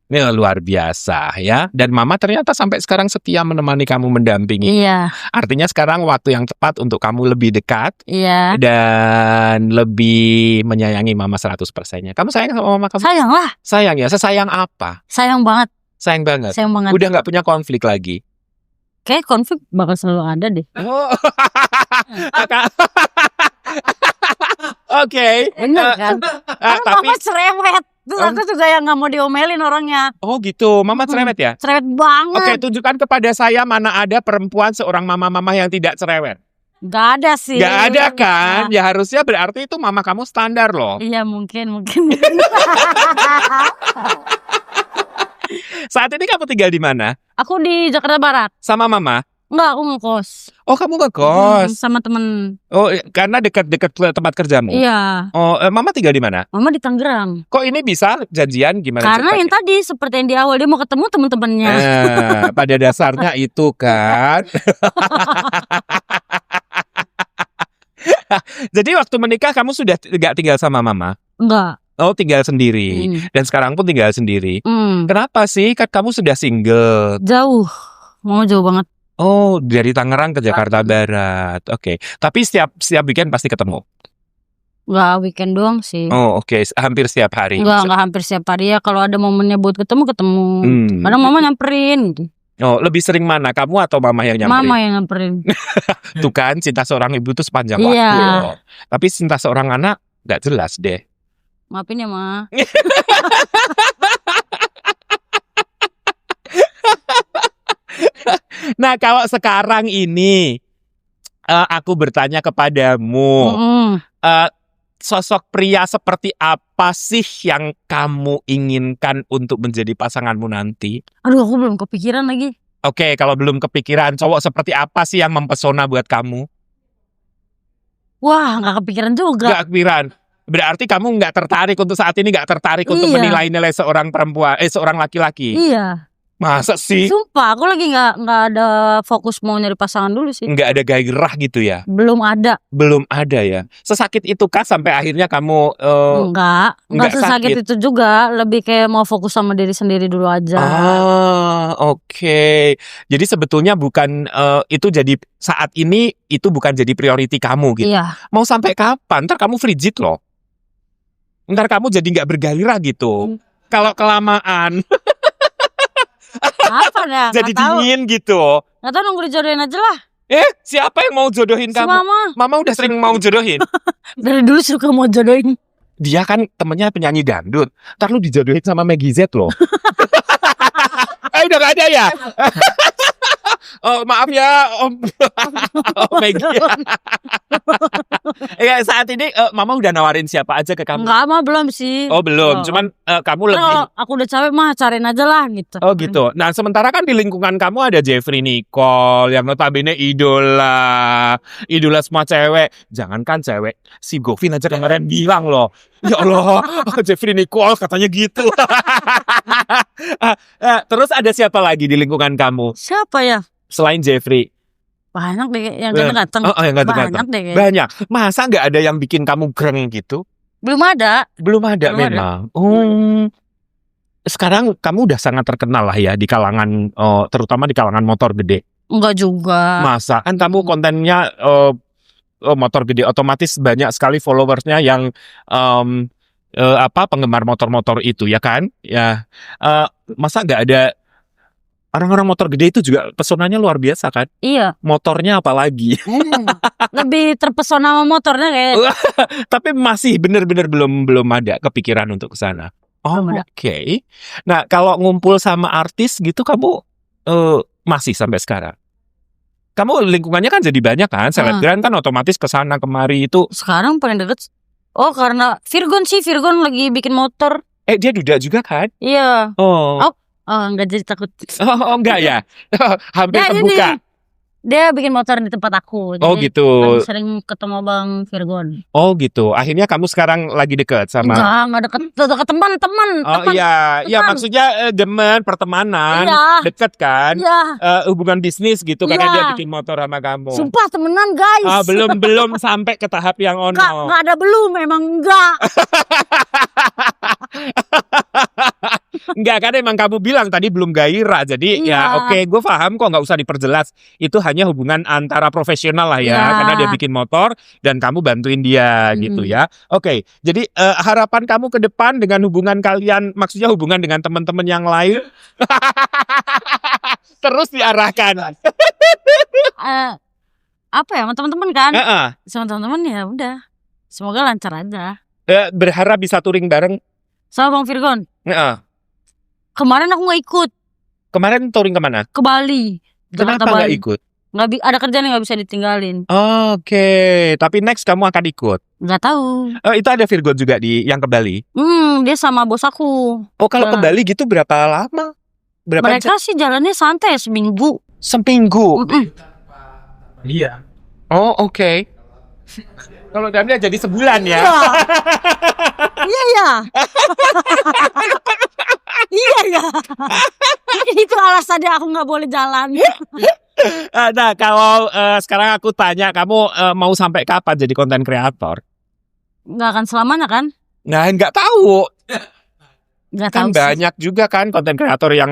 Ini luar biasa ya. Dan mama ternyata sampai sekarang setia menemani kamu, mendampingi. Iya. Artinya sekarang waktu yang tepat untuk kamu lebih dekat. Iya. Dan lebih menyayangi mama 100%-nya. Kamu sayang sama mama kamu? Sayang lah. Sayang ya? Sesayang apa? Sayang banget. Sayang banget? Sayang banget. Udah nggak punya konflik lagi? Kayak konflik bakal selalu ada deh. Oh. Oke. Bener kan? Tapi mama cerewet. Terus aku juga yang gak mau diomelin orangnya. Oh gitu, mama cerewet ya? Cerewet banget. Oke, tunjukkan kepada saya mana ada perempuan seorang mama-mama yang tidak cerewet. Gak ada sih. Gak ada kan? Ya harusnya berarti itu mama kamu standar loh. Iya mungkin. Saat ini kamu tinggal di mana? Aku di Jakarta Barat. Sama mama? Enggak, aku ngekos. Oh, kamu ngekos? Sama temen. Oh, karena dekat-dekat tempat kerjamu? Iya. Oh, mama tinggal di mana? Mama di Tangerang. Kok ini bisa janjian gimana? Karena yang tadi seperti yang di awal dia mau ketemu temen-temennya. Pada dasarnya itu kan. Jadi waktu menikah kamu sudah gak tinggal sama mama? Enggak. Oh, tinggal sendiri. Dan sekarang pun tinggal sendiri. Kenapa sih? Kan kamu sudah single. Jauh. Mau jauh banget. Oh, dari Tangerang ke Jakarta Barat. Oke. Tapi setiap weekend pasti ketemu? Enggak, weekend doang sih. Oh, oke. Hampir setiap hari? Enggak hampir setiap hari ya. Kalau ada momennya buat ketemu. Kadang mama nyamperin gitu. Oh, lebih sering mana? Kamu atau mama yang nyamperin? Mama yang nyamperin. Tuh kan, cinta seorang ibu tuh sepanjang waktu. Iya. Tapi cinta seorang anak gak jelas deh. Maafin ya, Ma. Nah, kalau sekarang ini aku bertanya kepadamu, sosok pria seperti apa sih yang kamu inginkan untuk menjadi pasanganmu nanti? Aduh, aku belum kepikiran lagi. Oke, kalau belum kepikiran, cowok seperti apa sih yang mempesona buat kamu? Wah, gak kepikiran juga. Gak kepikiran. Berarti kamu gak tertarik untuk saat ini, gak tertarik untuk menilai-nilai seorang perempuan, seorang laki-laki? Iya. Masa sih? Sumpah, aku lagi nggak ada fokus mau nyari pasangan dulu sih. Nggak ada gairah gitu ya? Belum ada. Belum ada ya? Sesakit itu kah sampai akhirnya kamu? Nggak sesakit itu juga. Lebih kayak mau fokus sama diri sendiri dulu aja. Oke. Jadi sebetulnya bukan itu jadi saat ini itu bukan jadi priority kamu gitu. Iya. Mau sampai kapan? Ntar kamu frigid loh. Ntar kamu jadi nggak bergairah gitu. Kalau kelamaan. Apa ya? Jadi dingin gitu. Gak tau, nunggu dijodohin aja lah. Siapa yang mau jodohin kamu? Mama. Mama udah sering mau jodohin. Dari dulu suka mau jodohin. Dia kan temennya penyanyi dangdut. Ntar lu dijodohin sama Maggie Z loh. Udah gak ada ya? Oh, maaf ya Om. Maggie. Ya, saat ini Mama udah nawarin siapa aja ke kamu? Enggak, Ma, belum sih. Oh, belum. Cuman kamu lebih. Kalau aku udah capek, mah cariin aja lah gitu. Oh gitu. Nah, sementara kan di lingkungan kamu ada Jeffrey Nicole yang notabene idola semua cewek. Jangankan cewek, si Govin aja kemarin bilang loh, ya Allah, Jeffrey Nicole katanya gitu. Terus ada siapa lagi di lingkungan kamu? Siapa ya? Selain Jeffrey? Banyak deh yang ganteng-ganteng. Yang ganteng-ganteng. Banyak deh. Banyak. Masa nggak ada yang bikin kamu greng gitu? Belum ada. Belum ada memang. Sekarang kamu udah sangat terkenal lah ya di kalangan, terutama di kalangan motor gede. Enggak juga. Masa? Kan kamu kontennya motor gede, otomatis banyak sekali followersnya yang penggemar motor-motor itu ya kan? Ya, masa nggak ada orang-orang motor gede itu juga pesonanya luar biasa kan? Iya. Motornya apalagi? Lebih terpesona sama motornya kayak. Tapi masih bener-bener belum ada kepikiran untuk ke sana. Oh, oke. Nah, kalau ngumpul sama artis gitu kamu masih sampai sekarang? kamu lingkungannya kan jadi banyak kan, selebgram kan otomatis kesana kemari itu. Sekarang paling deket. Oh karena Virgon lagi bikin motor. Dia duda juga kan? Iya. Oh. Enggak jadi takut. Oh enggak ya? Hampir terbuka. Dia bikin motor di tempat aku. Jadi gitu. sering ketemu Bang Virgon. Oh gitu. Akhirnya kamu sekarang lagi deket sama? Enggak deket teman. Oh iya, maksudnya demen pertemanan, deket kan? Iya. Hubungan bisnis gitu karena dia bikin motor sama kamu. Sumpah temenan guys. Belum sampai ke tahap yang ono. Enggak ada belum, memang enggak. Enggak kan emang kamu bilang tadi belum gairah. Jadi ya oke, gue paham kok, nggak usah diperjelas. Itu hanya hubungan antara profesional lah ya, karena dia bikin motor dan kamu bantuin dia gitu ya. Oke, jadi harapan kamu ke depan dengan hubungan kalian, maksudnya hubungan dengan teman-teman yang lain terus diarahkan. Apa ya, sama teman-teman kan? Sama teman-teman ya udah. Semoga lancar aja. Berharap bisa touring bareng sama Bang Virgon. Kemarin aku nggak ikut. Kemarin touring kemana? Ke Bali. Kenapa nggak ikut? Ada kerjaan yang nggak bisa ditinggalin. Oke, tapi next kamu akan ikut? Nggak tahu. Itu ada Virgon juga yang ke Bali? Dia sama bos aku. Oh kalau ke Bali gitu berapa lama? Mereka sih jalannya santai seminggu. Seminggu? Iya. Oh oke. Kalau dalamnya jadi sebulan ya? Iya. Iya. Itu alasannya aku nggak boleh jalan. Nah kalau sekarang aku tanya, kamu mau sampai kapan jadi konten kreator? Nggak akan selamanya kan? Nah nggak tahu. Nggak kan tahu banyak sih. Juga kan konten kreator yang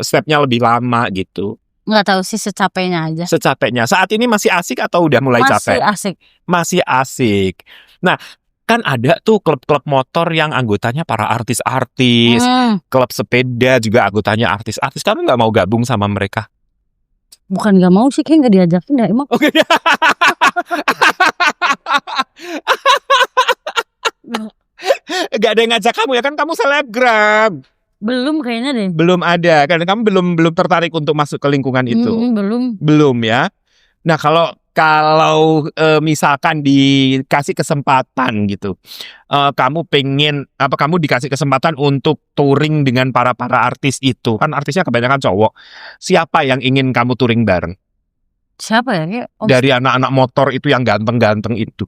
stepnya lebih lama gitu. Nggak tahu sih, secapeknya aja. Secapeknya. Saat ini masih asik atau udah mulai capek? Masih asik. Nah, kan ada tuh klub-klub motor yang anggotanya para artis-artis, klub sepeda juga anggotanya artis-artis. Kamu nggak mau gabung sama mereka? Bukan nggak mau sih, kayak nggak diajakin ya emang. Oke. Gak ada yang ngajak kamu ya kan, kamu selebgram. Belum kayaknya deh. Belum ada, karena kamu belum tertarik untuk masuk ke lingkungan itu. Belum ya. Nah kalau misalkan dikasih kesempatan gitu, kamu dikasih kesempatan untuk touring dengan para artis itu, kan artisnya kebanyakan cowok. Siapa yang ingin kamu touring bareng? Siapa ya? Dari anak-anak motor itu yang ganteng-ganteng itu.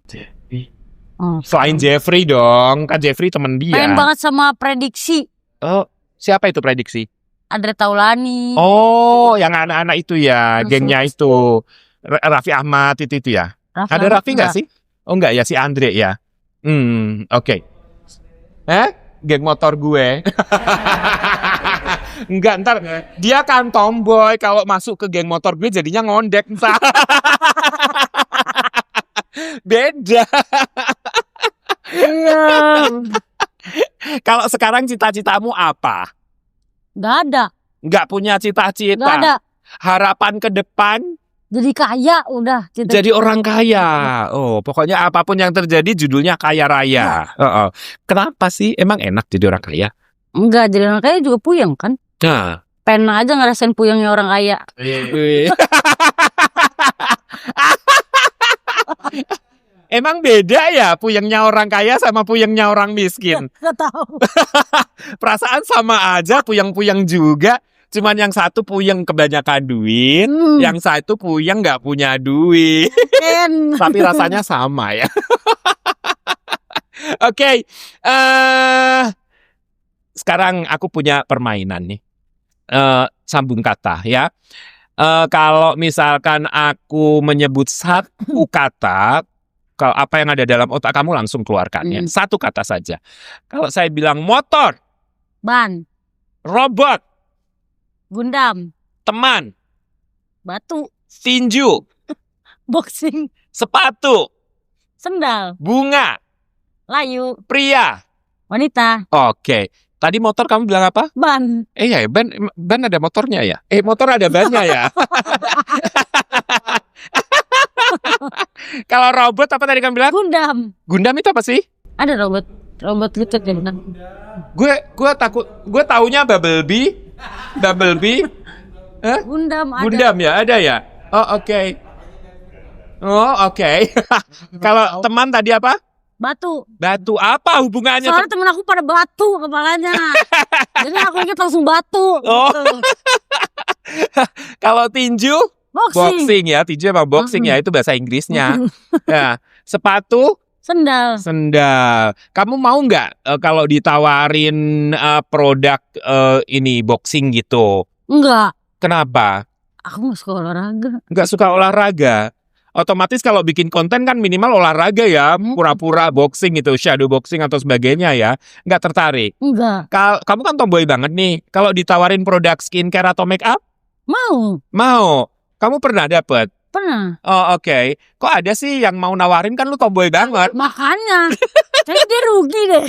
Selain Jeffrey dong, kan Jeffrey temen dia. Pengen banget sama Prediksi. Oh, siapa itu Prediksi? Andre Taulani. Oh, yang anak-anak itu ya, gengnya itu. Raffi Ahmad itu ya. Ada Raffi nggak sih? Oh nggak ya, si Andre ya. Oke. Geng motor gue. Enggak, ntar dia kan tomboy, kalau masuk ke geng motor gue jadinya ngondek ntar. Beda. Iya. Kalau sekarang cita-citamu apa? Nggak ada. Nggak punya cita-cita. Nggak ada. Harapan ke depan? Jadi kaya udah. Jadi orang kaya. Oh, pokoknya apapun yang terjadi judulnya kaya raya. Kenapa sih? Emang enak jadi orang kaya? Enggak, jadi orang kaya juga puyeng kan? Nah. Pengen aja ngerasain puyengnya orang kaya. Emang beda ya puyengnya orang kaya sama puyengnya orang miskin? Gak tahu. Perasaan sama aja, puyeng-puyeng juga. Cuman yang satu puyeng kebanyakan duit, yang satu puyeng nggak punya duit. Tapi rasanya sama ya. Oke. Sekarang aku punya permainan nih. Sambung kata ya. Kalau misalkan aku menyebut satu kata, kalau apa yang ada dalam otak kamu langsung keluarkan ya. Satu kata saja. Kalau saya bilang motor, ban, robot, Gundam, teman, batu, tinju, boxing, sepatu, sendal, bunga, layu, pria, wanita. Oke. Tadi motor kamu bilang apa? Ban. Ya, ban ada motornya ya? Motor ada bannya ya? Kalau robot apa tadi kamu bilang? Gundam. Gundam itu apa sih? Ada robot gitu kan. Gue taunya Bumblebee. Gundam ada. Gundam ya, ada ya. Oh, oke. Oh, oke. Kalau teman tadi apa? Batu. Batu apa hubungannya? Soalnya temen aku pada batu kepalanya. Jadi aku ingat langsung batu. Oh. Gitu. Kalau tinju? Boxing ya, tinju emang boxing ya, itu bahasa Inggrisnya. Ya, sepatu? Sendal. Kamu mau nggak kalau ditawarin produk ini boxing gitu? Enggak. Kenapa? Aku nggak suka olahraga. Nggak suka olahraga. Otomatis kalau bikin konten kan minimal olahraga ya, pura-pura boxing gitu, shadow boxing atau sebagainya ya. Nggak tertarik? Enggak. Kamu kan tomboy banget nih. Kalau ditawarin produk skincare atau make up? Mau. Kamu pernah dapet? Pernah. Oh, oke. Kok ada sih yang mau nawarin, kan lu tomboy banget. Makanya. Kayaknya dia rugi deh.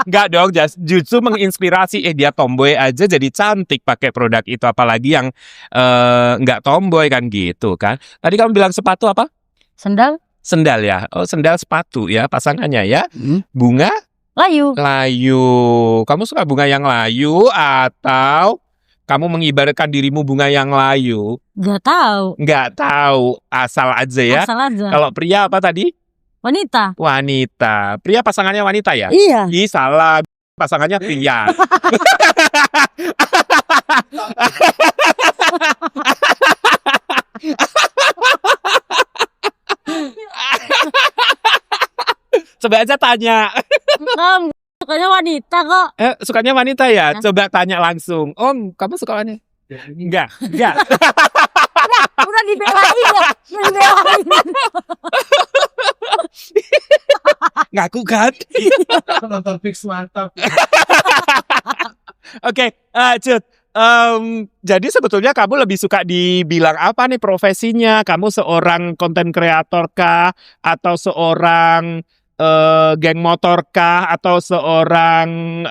Enggak dong, justru menginspirasi. Dia tomboy aja jadi cantik pakai produk itu, apalagi yang enggak tomboy kan gitu kan. Tadi kamu bilang sepatu apa? Sendal ya. Oh, sendal sepatu ya pasangannya ya. Bunga? layu. Kamu suka bunga yang layu atau kamu mengibaratkan dirimu bunga yang layu? Nggak tahu, asal aja ya. Asal aja. Kalau pria apa tadi? Wanita. Pria pasangannya wanita ya? Iya. Ih, salah. Pasangannya pria. Coba aja tanya. Sukanya wanita kok. Sukanya wanita ya? Coba tanya langsung. Om, kamu suka wanita? Enggak. Udah dibelain ya. Ngaku kan? Nonton Fix Mantap. Oke, Cut. Jadi sebetulnya kamu lebih suka dibilang apa nih profesinya? Kamu seorang konten kreator kah? Atau seorang geng motor kah? Atau seorang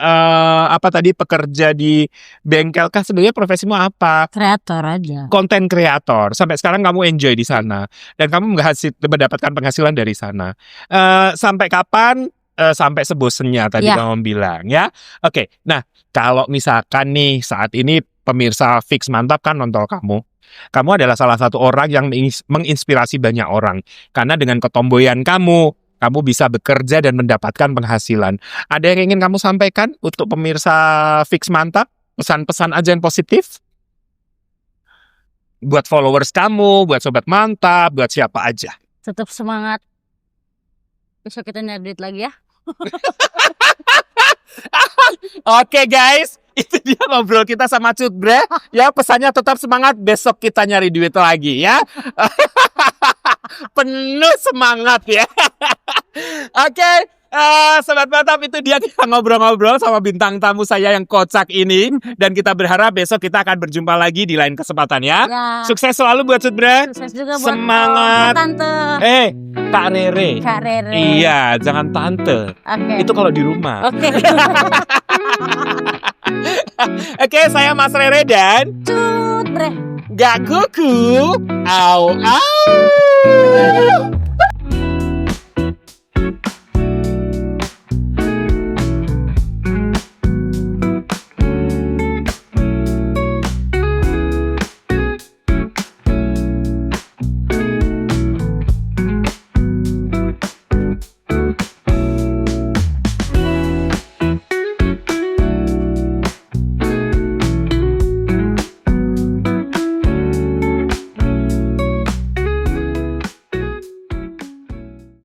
pekerja di bengkel kah? Sebenarnya profesimu apa? Kreator aja. Konten kreator. Sampai sekarang kamu enjoy di sana dan kamu mendapatkan penghasilan dari sana. Sampai kapan? Sampai sebosennya tadi kamu bilang ya. Oke. Nah, kalau misalkan nih saat ini pemirsa Fix Mantap kan nonton kamu. Kamu adalah salah satu orang yang menginspirasi banyak orang. Karena dengan ketomboyan kamu bisa bekerja dan mendapatkan penghasilan. Ada yang ingin kamu sampaikan untuk pemirsa Fix Mantap? Pesan-pesan aja yang positif? Buat followers kamu, buat Sobat Mantap, buat siapa aja. Tetap semangat. Besok kita nyari duit lagi ya. Oke guys, itu dia ngobrol kita sama Cut Bre. Ya, pesannya tetap semangat, besok kita nyari duit lagi ya. Penuh semangat ya. Oke, Sobat Mantap, itu dia kita ngobrol-ngobrol sama bintang tamu saya yang kocak ini. Dan kita berharap besok kita akan berjumpa lagi di lain kesempatan ya. Sukses selalu buat Cut Bre. Sukses juga buat semangat. Tante. Kak Rere. Iya, jangan tante. Oke. Itu kalau di rumah. Oke. Oke, saya Mas Rere dan Cut Bre. Gak kuku. Au au.